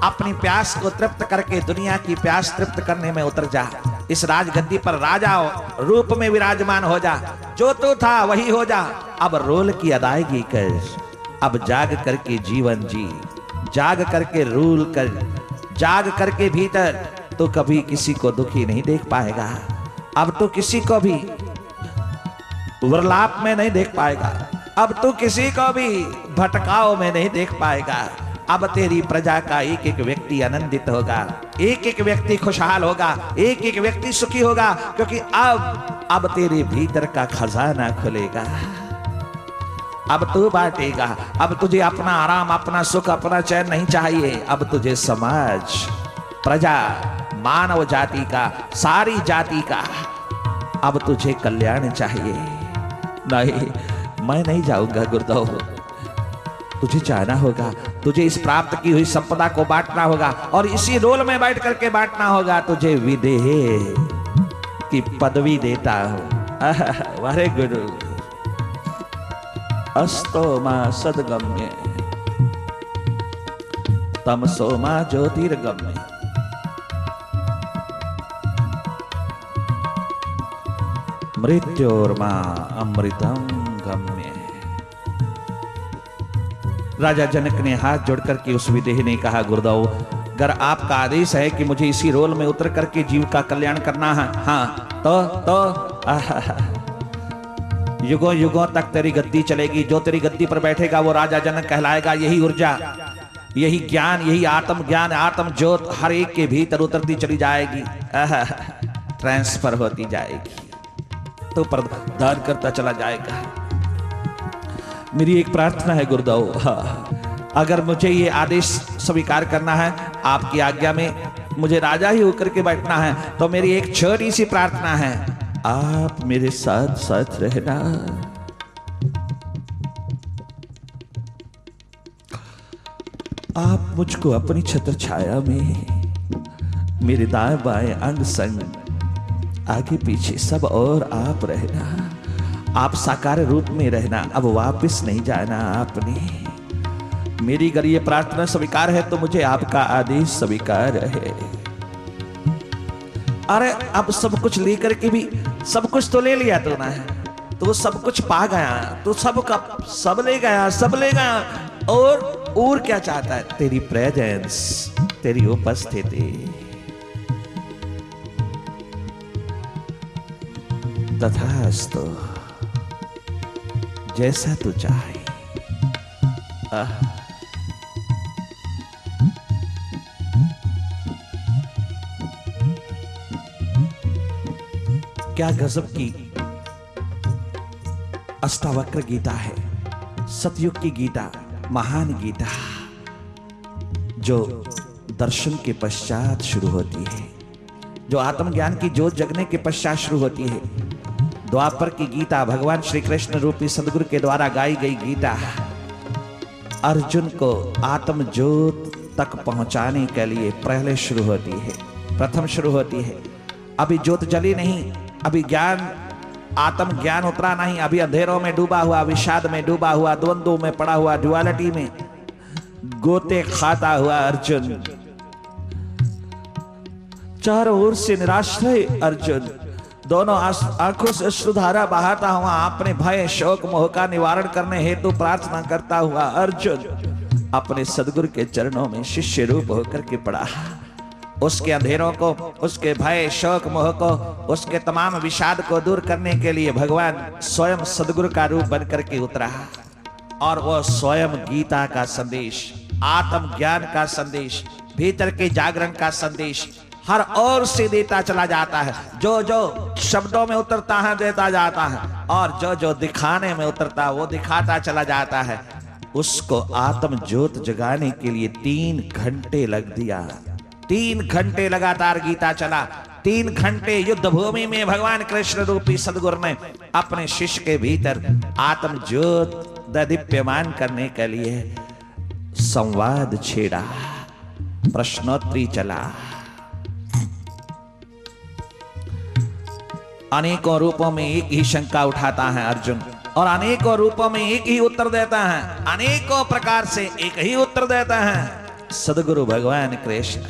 अपनी प्यास को तृप्त करके दुनिया की प्यास तृप्त करने में उतर जा। इस राजगद्दी पर राजा रूप में विराजमान हो जा, जो तू था वही हो जा। अब रोल की अदायगी कर, अब जाग करके जीवन जी, जाग करके रूल कर, जाग करके भीतर तो कभी किसी को दुखी नहीं देख पाएगा। अब तो किसी को भी वर्लाप में नहीं देख पाएगा, अब तो किसी को भी भटकाव में नहीं देख पाएगा। अब तेरी प्रजा का एक एक व्यक्ति आनंदित होगा, एक एक व्यक्ति खुशहाल होगा, एक एक व्यक्ति सुखी होगा, क्योंकि अब तेरे भीतर का खजाना खुलेगा। अब तू बांटेगा, अब तुझे अपना आराम, अपना सुख, अपना चैन नहीं चाहिए। अब तुझे समाज, प्रजा, मानव जाति का, सारी जाति का अब तुझे कल्याण चाहिए। नहीं, मैं नहीं जाऊंगा गुरुदेव, तुझे जाना होगा, तुझे इस प्राप्त की हुई संपदा को बांटना होगा और इसी रोल में बैठ करके बांटना होगा। तुझे विदेह की पदवी देता हूं। वारे गुरु, अस्तो मां सदगम्य, तमसो मां ज्योतिर्गम्य। मृत्योर्मा अमृतम गम्य। राजा जनक ने हाथ जोड़कर के उस विदेह ने कहा गुरुदेव, अगर आपका आदेश है कि मुझे इसी रोल में उतर करके जीव का कल्याण करना है, हाँ तो युगों युगों तक तेरी गद्दी चलेगी। जो तेरी गद्दी पर बैठेगा वो राजा जनक कहलाएगा। यही ऊर्जा, यही ज्ञान, यही आत्म ज्ञान, आत्म ज्योत हर एक के भीतर उतरती चली जाएगी, ट्रांसफर होती जाएगी, तो प्रदान करता चला जाएगा। मेरी एक प्रार्थना है गुरुदेव, अगर मुझे ये आदेश स्वीकार करना है, आपकी आज्ञा में मुझे राजा ही होकर के बैठना है, तो मेरी एक छोटी सी प्रार्थना है, आप मेरे साथ साथ रहना। आप मुझको अपनी छत्र छाया में मेरे दाएं बाएं अंग संग, आगे पीछे सब और आप रहना। आप साकार रूप में रहना, अब वापस नहीं जाना आपने। मेरी अगर ये प्रार्थना स्वीकार है तो मुझे आपका आदेश स्वीकार है। अरे अब सब कुछ लेकर के भी, सब कुछ तो ले लिया तूने, तो सब कुछ पा गया, तो सबका सब ले गया, सब ले गया, और क्या चाहता है? तेरी प्रेजेंस, तेरी उपस्थिति। तथास्तु, जैसा तू चाहे। क्या गजब की अष्टावक्र गीता है, सतयुग की गीता, महान गीता, जो दर्शन के पश्चात शुरू होती है, जो आत्मज्ञान की ज्योत जगने के पश्चात शुरू होती है। द्वापर की गीता, भगवान श्री कृष्ण रूपी सदगुरु के द्वारा गाई गई गीता, अर्जुन को आत्म ज्योत तक पहुंचाने के लिए पहले शुरू होती है, प्रथम शुरू होती है। अभी ज्योत जली नहीं, अभी ज्ञान, आत्म ज्ञान उतरा नहीं, अभी अंधेरों में डूबा हुआ, विषाद में डूबा हुआ, द्वंद्व में पड़ा हुआ, ड्युअलिटी में गोते खाता हुआ अर्जुन, चारों ओर से निराश्रय अर्जुन, दोनों आंखों से अश्रुधारा बहाता हुआ अपने भय शोक मोह का निवारण करने हेतु प्रार्थना करता हुआ अर्जुन अपने सदगुरु के चरणों में शिष्य रूप होकर के पड़ा। उसके अंधेरों को, उसके भय शोक मोह को, उसके तमाम विषाद को दूर करने के लिए भगवान स्वयं सदगुरु का रूप बनकर के उतरा, और वो स्वयं गीता का संदेश, आत्म ज्ञान का संदेश, भीतर के जागरण का संदेश हर ओर से देता चला जाता है। जो जो शब्दों में उतरता है देता जाता है, और जो जो दिखाने में उतरता है वो दिखाता चला जाता है। उसको आत्म ज्योत जगाने के लिए 3 घंटे लग दिया, 3 घंटे लगातार गीता चला। 3 घंटे युद्ध भूमि में भगवान कृष्ण रूपी सदगुरु ने अपने शिष्य के भीतर आत्म ज्योत दीप्यमान करने के लिए संवाद छेड़ा, प्रश्नोत्तरी चला। अनेकों रूपों में एक ही शंका उठाता है अर्जुन, और अनेकों रूपों में एक ही उत्तर देता है, अनेकों प्रकार से एक ही उत्तर देता है सदगुरु भगवान कृष्ण।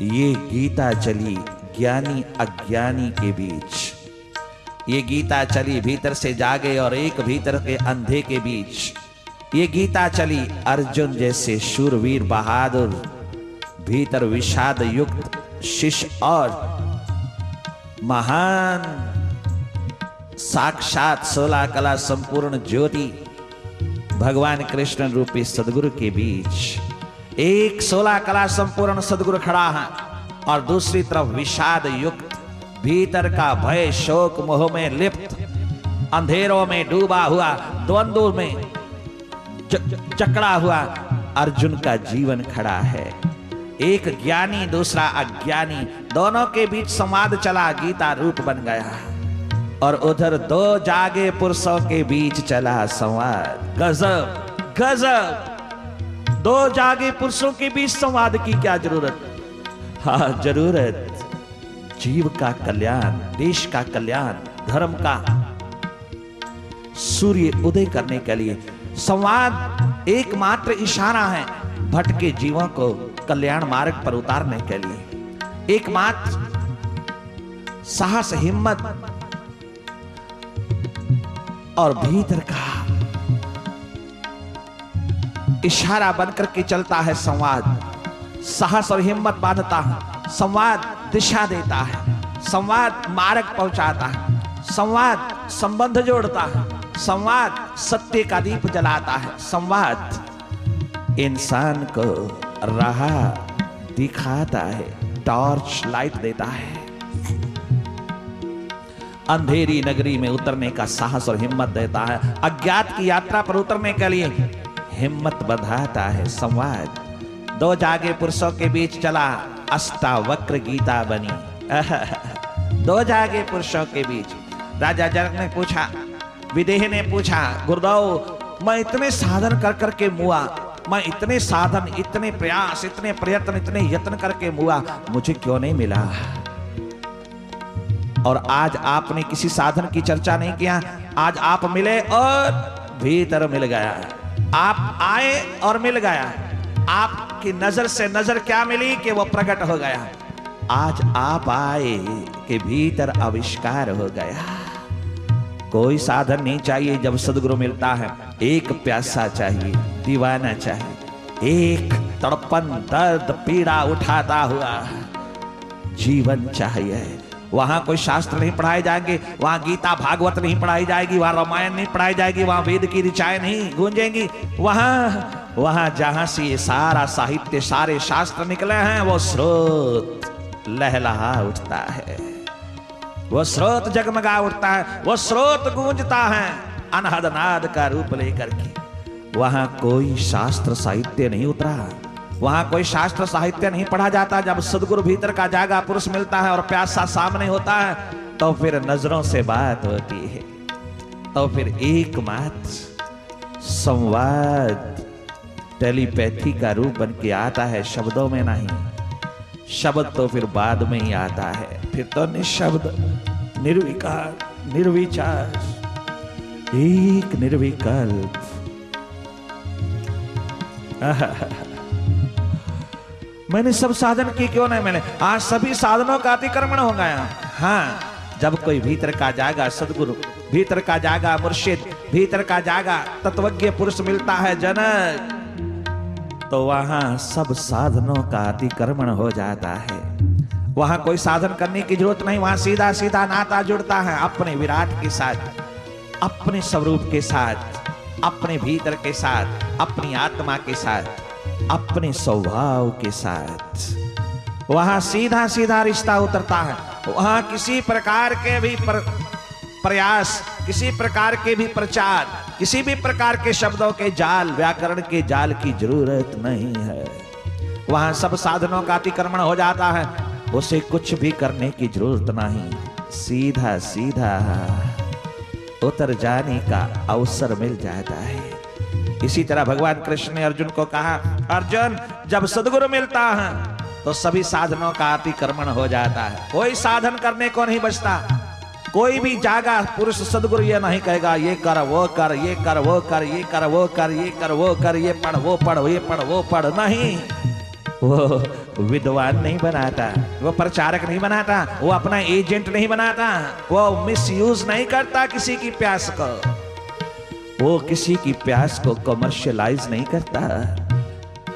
ये गीता चली ज्ञानी अज्ञानी के बीच, ये गीता चली भीतर से जागे और एक भीतर के अंधे के बीच, ये गीता चली अर्जुन जैसे शूरवीर बहादुर भीतर विषाद युक्त शिष्य और महान साक्षात 16 कला संपूर्ण ज्योति भगवान कृष्ण रूपी सदगुरु के बीच एक 16 कला संपूर्ण सदगुरु खड़ा है, और दूसरी तरफ विषाद युक्त भीतर का भय शोक मोह में लिप्त अंधेरों में डूबा हुआ, द्वंद्व में जकड़ा हुआ अर्जुन का जीवन खड़ा है। एक ज्ञानी दूसरा अज्ञानी, दोनों के बीच संवाद चला, गीता रूप बन गया। और उधर 2 जागे पुरुषों के बीच चला संवाद। गजब गजब, 2 जागे पुरुषों के बीच संवाद की क्या जरूरत? हाँ जरूरत, जीव का कल्याण, देश का कल्याण, धर्म का सूर्य उदय करने के लिए संवाद एकमात्र इशारा है भटके जीवों को कल्याण मार्ग पर उतारने के लिए। एकमात्र साहस, हिम्मत और भीतर का इशारा बनकर के चलता है संवाद। साहस और हिम्मत बांधता है, संवाद दिशा देता है, संवाद मार्ग पहुंचाता है, संवाद संबंध जोड़ता है, संवाद सत्य का दीप जलाता है, संवाद इंसान को राह दिखाता है, टॉर्च लाइट देता है, अंधेरी नगरी में उतरने का साहस और हिम्मत देता है, अज्ञात की यात्रा पर उतरने के लिए हिम्मत बढ़ाता है। संवाद दो जागे पुरुषों के बीच चला, अष्टावक्र गीता बनी। दो जागे पुरुषों के बीच राजा जनक ने पूछा, विदेह ने पूछा, गुरुदेव मैं इतने साधन कर करके मुआ, मैं इतने साधन, इतने प्रयास, इतने प्रयत्न, इतने यत्न करके मुआ, मुझे क्यों नहीं मिला? और आज आपने किसी साधन की चर्चा नहीं किया, आज आप मिले और भीतर मिल गया, आप आए और मिल गया, आपकी नजर से नजर क्या मिली कि वो प्रकट हो गया। आज आप आए कि भीतर आविष्कार हो गया। कोई साधन नहीं चाहिए जब सदगुरु मिलता है, एक प्यासा चाहिए, दीवाना चाहिए, एक तड़पन दर्द पीड़ा उठाता हुआ जीवन चाहिए। वहां कोई शास्त्र नहीं पढ़ाए जाएंगे, वहां गीता भागवत नहीं पढ़ाई जाएगी, वहां रामायण नहीं पढ़ाई जाएगी, वहां वेद की ऋचाएं नहीं गूंजेंगी। वहां जहां से ये सारा साहित्य, सारे शास्त्र निकले हैं, वो स्रोत लहलहा उठता है, वो स्रोत जगमगा उठता है, वो स्रोत गूंजता है अनहद नाद का रूप लेकर के। वहां कोई शास्त्र साहित्य नहीं उतरा, वहां कोई शास्त्र साहित्य नहीं पढ़ा जाता। जब सदगुरु भीतर का जागा पुरुष मिलता है और प्यासा सामने होता है, तो फिर नजरों से बात होती है, तो फिर एकमात्र संवाद टेलीपैथी का रूप बन के आता है, शब्दों में नहीं। शब्द तो फिर बाद में ही आता है, फिर तो निशब्द, निर्विकार, निर्विचार, एक निर्विकल्प। मैंने सब साधन किए, क्यों नहीं मिले? आज सभी साधनों का अतिक्रमण हो गया। हाँ, जब कोई भीतर का जागा सदगुरु, भीतर का जागा मुर्शिद, भीतर का जागा तत्वज्ञ पुरुष मिलता है जनक, तो वहां सब साधनों का अतिक्रमण हो जाता है। वहां कोई साधन करने की जरूरत नहीं, वहां सीधा सीधा नाता जुड़ता है अपने विराट के साथ, अपने स्वरूप के साथ, अपने भीतर के साथ, अपनी आत्मा के साथ, अपने स्वभाव के साथ। वहां सीधा सीधा रिश्ता उतरता है। वहां किसी प्रकार के भी प्रयास, किसी प्रकार के भी प्रचार, किसी भी प्रकार के शब्दों के जाल, व्याकरण के जाल की जरूरत नहीं है। वहां सब साधनों का अतिक्रमण हो जाता है, उसे कुछ भी करने की जरूरत नहीं, सीधा सीधा उतर जाने का अवसर मिल जाता है। इसी तरह भगवान कृष्ण ने अर्जुन को कहा, अर्जुन जब सदगुरु मिलता है तो सभी साधनों का अतिक्रमण हो जाता है, कोई साधन करने को नहीं बचता। कोई भी जागा पुरुष सदगुरु ये नहीं कहेगा ये कर वो कर, ये कर वो कर, ये कर वो कर, ये कर वो कर, ये पढ़ वो पढ़, ये पढ़ वो पढ़, नहीं। वो विद्वान नहीं बनाता, वो प्रचारक नहीं बनाता, वो अपना एजेंट नहीं बनाता, वो मिसयूज नहीं करता किसी की प्यास को, वो किसी की प्यास को कमर्शियलाइज नहीं करता,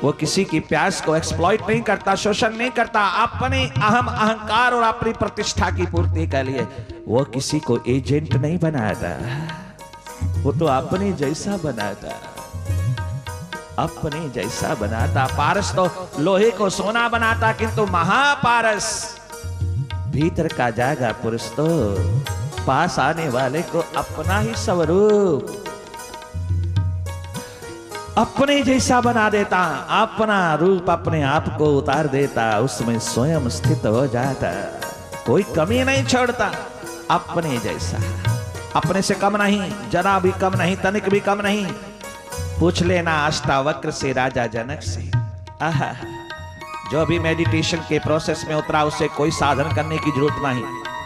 वो किसी की प्यास को एक्सप्लॉइट नहीं करता, शोषण नहीं करता। अपने अहम अहंकार और अपनी प्रतिष्ठा की पूर्ति के लिए वो किसी को एजेंट नहीं बनाता, वो तो अपने जैसा बनाता, अपने जैसा बनाता। पारस तो लोहे को सोना बनाता, किंतु महापारस भीतर का जागा पुरुष तो पास आने वाले को अपना ही स्वरूप, अपने जैसा बना देता, अपना रूप अपने आप को उतार देता, उसमें स्वयं स्थित हो जाता, कोई कमी नहीं छोड़ता, अपने जैसा, अपने से कम नहीं, जरा भी कम नहीं, तनिक भी कम नहीं। पूछ लेना अष्टावक्र से, राजा जनक से। आहा, जो भी मेडिटेशन के प्रोसेस में उतरा उसे कोई साधन करने की जरूरत नहीं,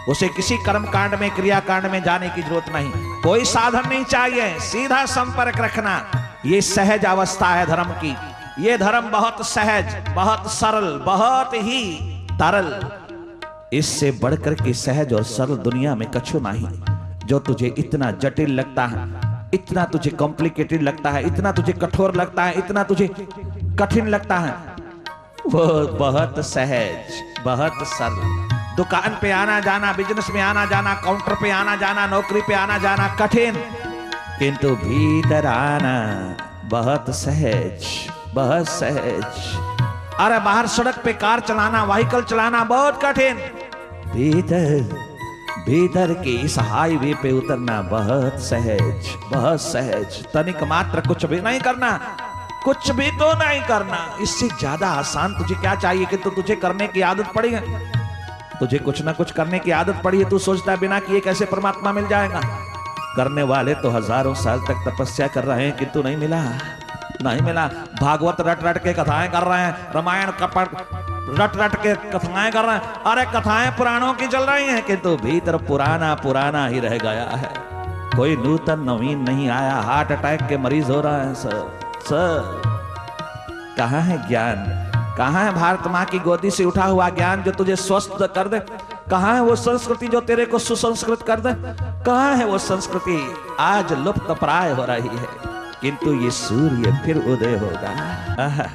उसे किसी कर्म कांड में, क्रिया कांड में जाने की जरूरत नहीं, कोई साधन नहीं चाहिए, सीधा संपर्क रखना। ये सहज अवस्था है धर्म की, ये धर्म बहुत सहज, बहुत सरल, बहुत ही तरल, इससे बढ़कर के सहज और सरल दुनिया में कछु नहीं। जो तुझे इतना जटिल लगता है, इतना तुझे कॉम्प्लिकेटेड लगता है, इतना तुझे कठोर लगता है, इतना तुझे कठिन लगता है, वो बहुत सहज, बहुत सरल। दुकान पे आना जाना, बिजनेस में आना जाना, काउंटर पे आना जाना, नौकरी पे आना जाना कठिन, किंतु भीतर आना बहुत सहज, बहुत सहज। अरे बाहर सड़क पे कार चलाना, व्हीकल चलाना बहुत कठिन, भीतर भीतर के इस हाईवे पे उतरना बहुत सहज, बहुत सहज। तनिक मात्र कुछ भी नहीं करना, कुछ भी तो नहीं करना। इससे ज्यादा आसान तुझे क्या चाहिए कि तुझे करने की आदत पड़ी है, तुझे कुछ ना कुछ करने की आदत पड़ी है। तू सोचता है बिना किए कैसे परमात्मा मिल जाएगा। करने वाले तो हजारों साल तक तपस्या कर रहे हैं किंतु नहीं मिला, नहीं मिला। भागवत रट रट के कथाएं कर रहे हैं, रामायण का रट रट के कथाएं कर रहे हैं। अरे कथाएं पुराणों की चल रही हैं किंतु भीतर पुराना पुराना ही रह गया है। कोई नूतन नवीन नहीं आया। हार्ट अटैक के मरीज हो रहा है सर। कहाँ है ज्ञान, कहाँ है भारत माँ की गोदी से उठा हुआ ज्ञान जो तुझे स्वस्थ कर दे? कहाँ है वो संस्कृति जो तेरे को सुसंस्कृत कर दे? कहाँ है वो संस्कृति? आज लुप्त प्राय हो रही है किंतु ये सूर्य फिर उदय होगा।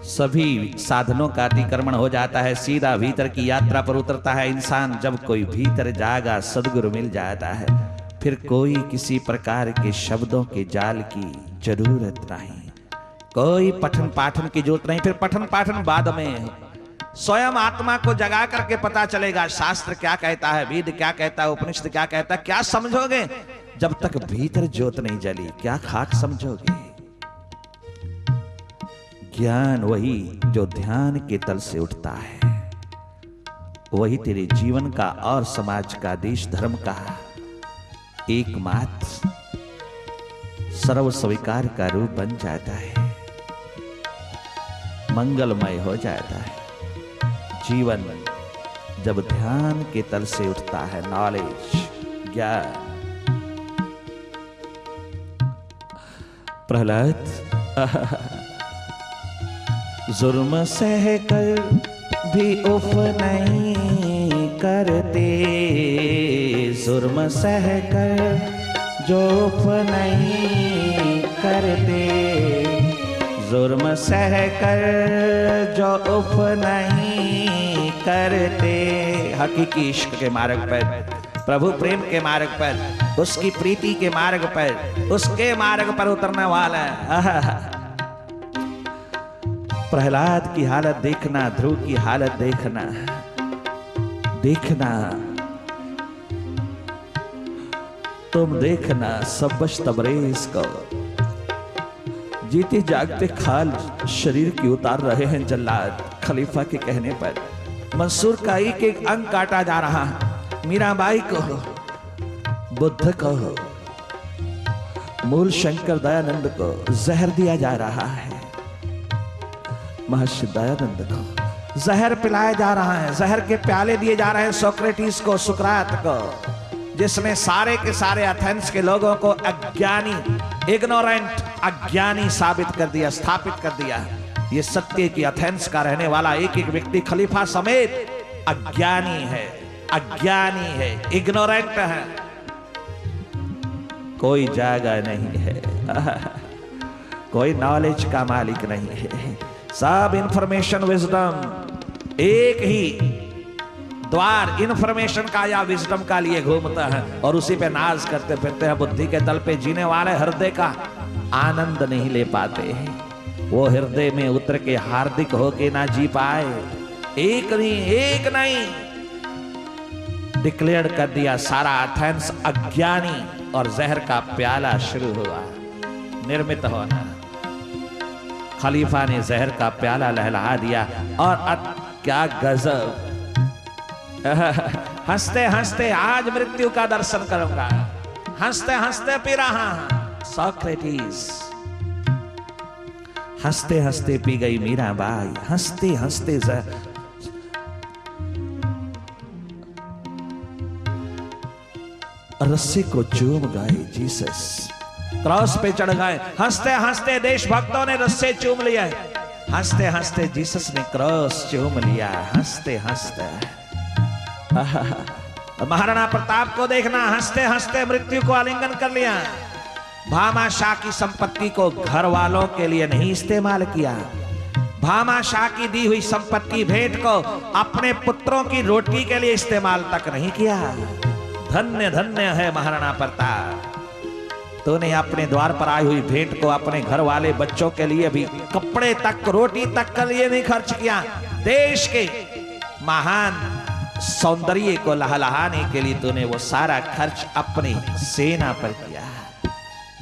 सभी साधनों का अतिक्रमण हो जाता है, सीधा भीतर की यात्रा पर उतरता है इंसान। जब कोई भीतर जागा सदगुरु मिल जाता है, फिर कोई किसी प्रकार के शब्दों के जाल की जरूरत नहीं, कोई पठन पाठन की जरूरत नहीं। फिर पठन पाठन बाद में, स्वयं आत्मा को जगा करके पता चलेगा शास्त्र क्या कहता है, वेद क्या कहता है, उपनिषद क्या कहता है। क्या समझोगे जब तक भीतर ज्योत नहीं जली? क्या खाक समझोगे? ज्ञान वही जो ध्यान के तल से उठता है, वही तेरे जीवन का और समाज का, देश धर्म का एकमात्र सर्व स्वीकार का रूप बन जाता है, मंगलमय हो जाता है। जीवन जब ध्यान के तल से उठता है, नॉलेज, ज्ञान। प्रहलाद जुर्म सह कर भी उफ नहीं करते, जुर्म सह कर जो उफ नहीं करते, जुर्म सह कर जो उफ नहीं करते। हकीकी इश्क के मार्ग पर, प्रभु प्रेम के मार्ग पर, उसकी प्रीति के मार्ग पर, उसके मार्ग पर उतरने वाला है। प्रहलाद की हालत देखना, ध्रुव की हालत देखना, देखना तुम देखना सबश तबरेज को जीते जागते खाल शरीर की उतार रहे हैं जल्लाद। खलीफा के कहने पर मंसूर का एक एक अंग काटा जा रहा है। मीराबाई को, बुद्ध को, मूल शंकर दयानंद को जहर दिया जा रहा है। महर्षि दयानंद को जहर पिलाया जा रहा है, जहर के प्याले दिए जा रहे हैं सोक्रेटिस को, सुकरात को, जिसने सारे के सारे एथेंस के लोगों को अज्ञानी, इग्नोरेंट, अज्ञानी साबित कर दिया, स्थापित कर दिया। ये सत्य की एथेंस का रहने वाला एक एक व्यक्ति खलीफा समेत अज्ञानी है, अज्ञानी है, इग्नोरेंट है। कोई जागा नहीं है, कोई नॉलेज का मालिक नहीं है। सब इंफॉर्मेशन विजडम एक ही द्वार इंफॉर्मेशन का या विजडम का लिए घूमता है और उसी पे नाज करते फिरते हैं। बुद्धि के तल पे जीने वाले हृदय का आनंद नहीं ले पाते हैं। वो हृदय में उतर के हार्दिक होके ना जी पाए। एक नहीं डिक्लेयर कर दिया सारा एथेंस अज्ञानी और जहर का प्याला शुरू हुआ निर्मित होना। खलीफा ने जहर का प्याला लहला दिया और क्या गजब, हंसते हंसते आज मृत्यु का दर्शन करूंगा, हंसते हंसते पी रहा हूं। सोक्रेटिस हंसते हंसते पी गई मीराबाई, हंसते हंसते रस्सी को चूम गए जीसस, क्रॉस पे चढ़ गए। हंसते हंसते देशभक्तों ने रस्से चूम लिया, हंसते हंसते जीसस ने क्रॉस चूम लिया। हंसते हंसते महाराणा प्रताप को देखना, हंसते हंसते मृत्यु को आलिंगन कर लिया। भामाशाह की संपत्ति को घर वालों के लिए नहीं इस्तेमाल किया, भामाशाह की दी हुई संपत्ति भेंट को अपने पुत्रों की रोटी के लिए इस्तेमाल तक नहीं किया। धन्य धन्य है महाराणा प्रताप, तूने अपने द्वार पर आई हुई भेंट को अपने घर वाले बच्चों के लिए भी कपड़े तक रोटी तक के लिए नहीं खर्च किया। देश के महान सौंदर्य को लहलहाने के लिए तूने वो सारा खर्च अपनी सेना पर किया।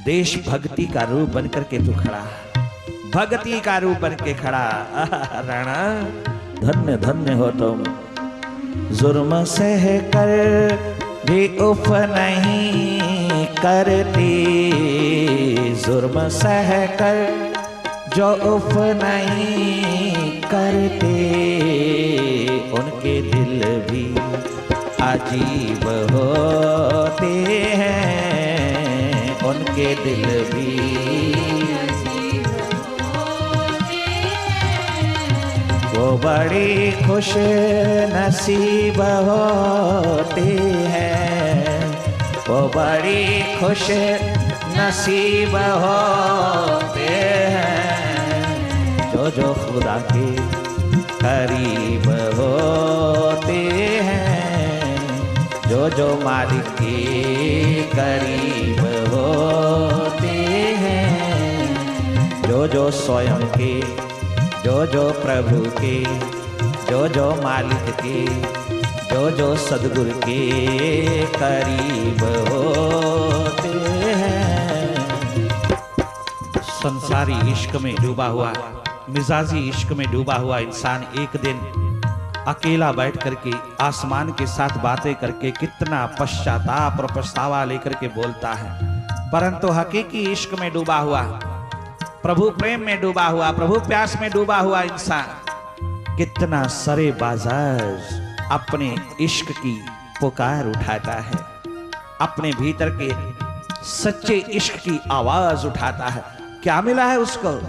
देश भक्ति का रूप बनकर के तू खड़ा, भक्ति का रूप बन के खड़ा। राणा धन्य धन्य हो तुम। जुर्म सह कर भी उफ नहीं करती, जुर्म सह कर जो उफ नहीं करते, उनके दिल भी अजीब होते हैं, उनके दिल भी वो बड़ी खुश नसीब होते हैं, वो बड़ी खुश नसीब होते हैं, जो खुदा के करीब होते हैं, जो मालिक के करीब होते हैं, जो स्वयं के, जो प्रभु के, जो मालिक के, जो सद्गुरु के करीब होते हैं। संसारी इश्क में डूबा हुआ, मिजाजी इश्क में डूबा हुआ इंसान एक दिन अकेला बैठ करके आसमान के साथ बातें करके कितना पश्चाताप और पछतावा लेकर के बोलता है, परंतु हकीकी इश्क में डूबा हुआ, प्रभु प्रेम में डूबा हुआ, प्रभु प्यास में डूबा हुआ इंसान कितना सरे बाजार अपने इश्क की पुकार उठाता है, अपने भीतर के सच्चे इश्क की आवाज उठाता है। क्या मिला है उसको?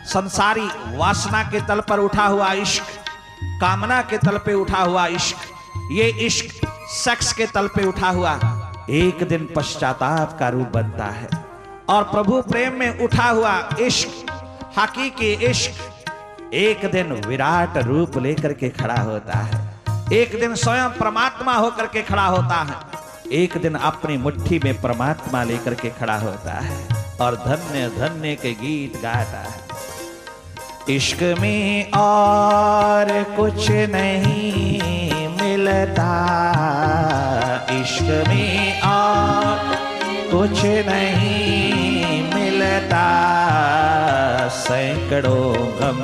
संसारी वासना के तल पर उठा हुआ इश्क, कामना के तल पे उठा हुआ इश्क, ये इश्क सेक्स के तल पे उठा हुआ एक दिन पश्चाताप का रूप बनता है। और प्रभु प्रेम में उठा हुआ इश्क, हकीकी इश्क एक दिन विराट रूप लेकर के खड़ा होता है, एक दिन स्वयं परमात्मा होकर के खड़ा होता है, एक दिन अपनी मुट्ठी में परमात्मा लेकर के खड़ा होता है और धन्य धन्य के गीत गाता है। इश्क में और कुछ नहीं मिलता, इश्क में और कुछ नहीं मिलता, सैकड़ों गम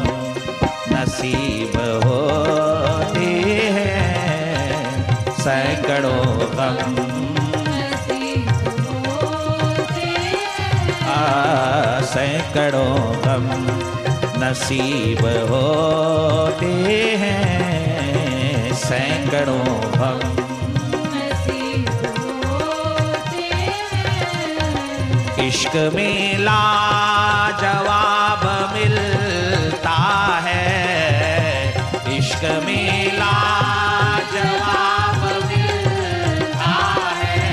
नसीब होते हैं, सैकड़ों गम सैकड़ों गम नसीब होते हैं, सैकड़ों गम। इश्क में लाजवाब मिलता है, इश्क में लाजवाब मिलता है,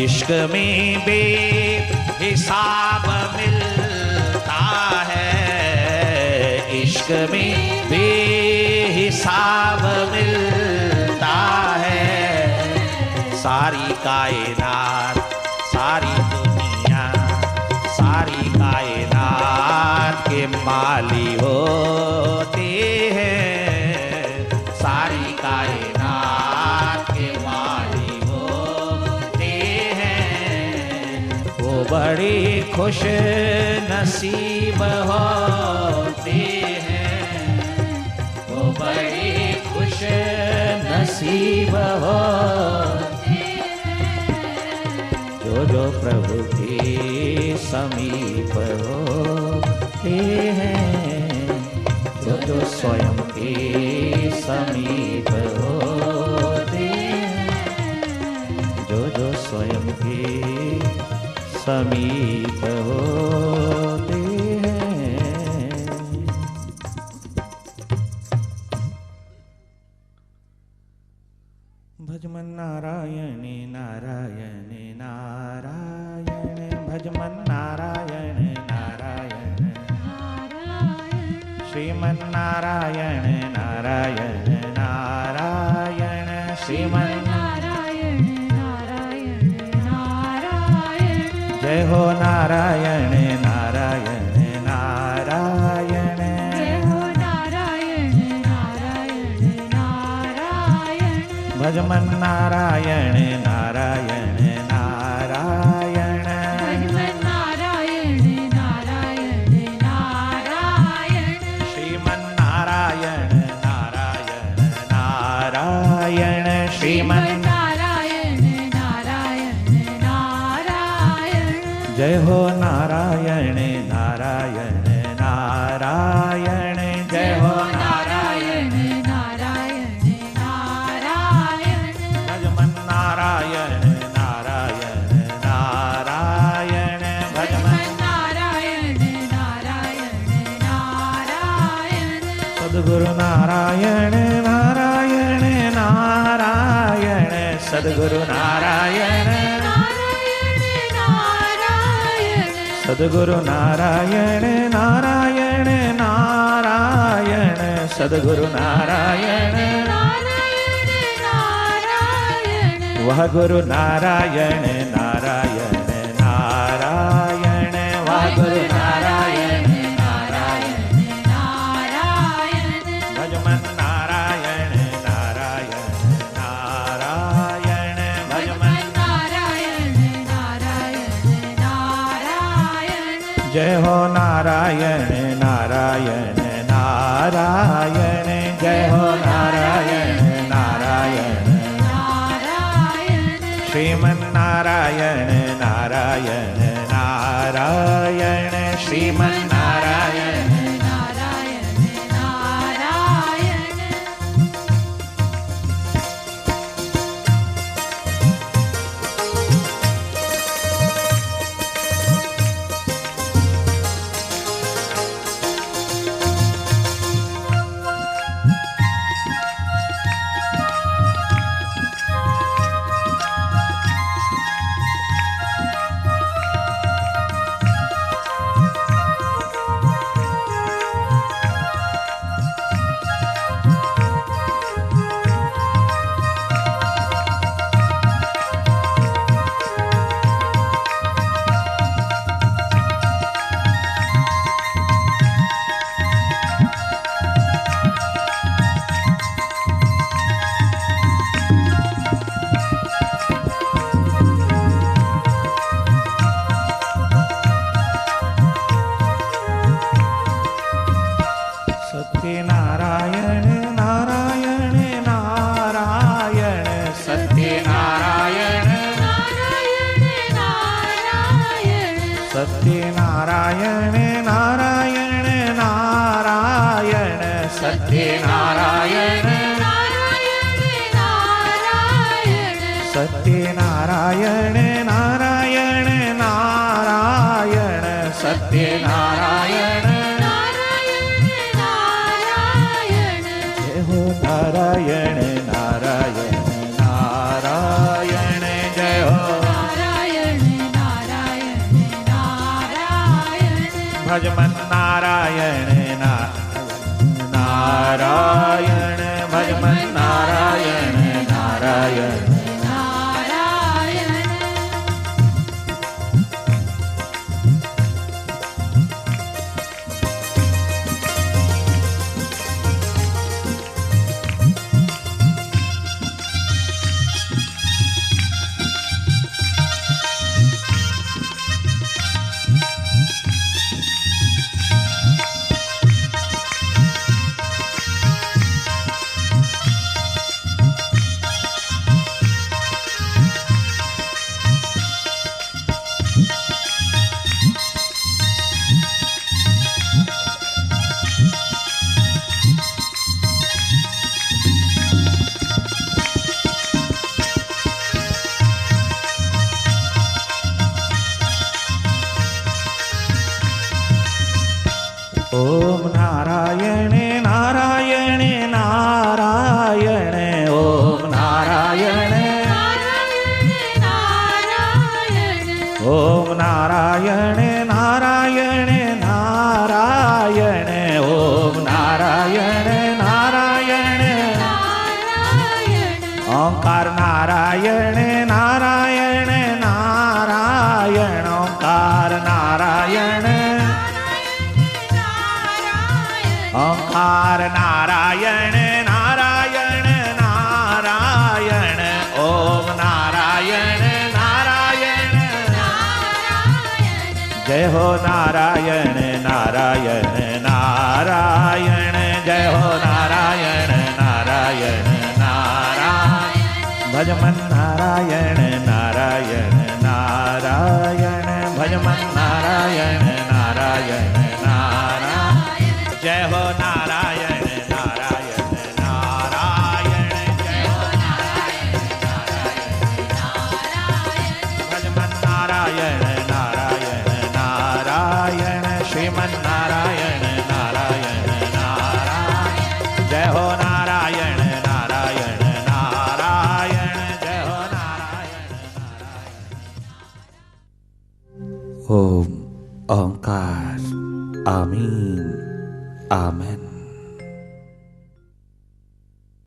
इश्क में बेहिसाब मिलता है, इश्क में बेहिसाब मिलता है। सारी कायनात, सारी सारी कायनात के माली होते हैं, सारी कायनात के माली होते हैं, वो बड़ी खुश नसीब होते हैं, वो बड़ी खुश नसीब होते हैं, जो प्रभु के समीप होते हैं, जो स्वयं के समीप होते हैं, जो स्वयं के समीप होते हैं। भजमन नारायण नारायण नारायण, भजमन नारायण नारायण श्रीमन नारायण नारायण नारायण श्रीमन नारायण नारायण नारायण जय हो नारायण नारायण नारायण। जय हो नारायण नारायण नारायण। भजमन नारायण नारायण नारायण। भजमन नारायण नारायण नारायण। श्रीमन नारायण नारायण नारायण। श्रीमन नारायण नारायण नारायण। जय हो नारायण नारायण नारायण। जय हो नारायण नारायण नारायण। भजमन नारायण नारायण नारायण। भजमन नारायण नारायण नारायण। सद्गुरु नारायण नारायण नारायण। सद्गुरु नारायण नारायण नारायण। सद्गुरु नारायण नारायण नारायण। सद्गुरु नारायण नारायण नारायण। वह गुरु नारायण नारायण नारायण। वह गुरु नारायण नारायण नारायण। भजमन नारायण नारायण नारायण। भजमन नारायण नारायण नारायण। जय हो नारायण नारायण नारायण। जय हो नारायण नारायण नारायण। श्रीमन नारायण नारायण नारायण। श्रीमन नारायण नारायण नारायण। सत्यनारायण नारायण नारायण। सत्यनारायण नारायण नारायण। सत्यनारायण नारायण नारायण। सत्यनारायण नारायण नारायण। सत्यनारायण नारायण नारायण। सत्यनारायण नारायण नारायण। जय हो नारायण नारायण नारायण। जय हो नारायण नारायण नारायण। भजमन नारायण नारायण। भजमन नारायण नारायण। नारायण। ओम नारायण नारायण नारायण। ओम नारायण नारायण नारायण। ओम नारायण नारायण नारायण। ओम नारायण नारायण नारायण। ओंकार नारायण नारायण नारायण। ओंकार ओंकार नारायण नारायण नारायण ओम नारायण नारायण जय हो नारायण नारायण नारायण जय हो नारायण नारायण नारायण भजमन नारायण नारायण नारायण भजमन नारायण नारायण नारायण जय हो नारायण नारायण नारायण जय हो नारायण नारायण भजमन नारायण नारायण नारायण श्रीमन नारायण नारायण नारायण जय हो नारायण नारायण नारायण जय हो नारायण नारायण ओम ओंकार आमीन आमेन।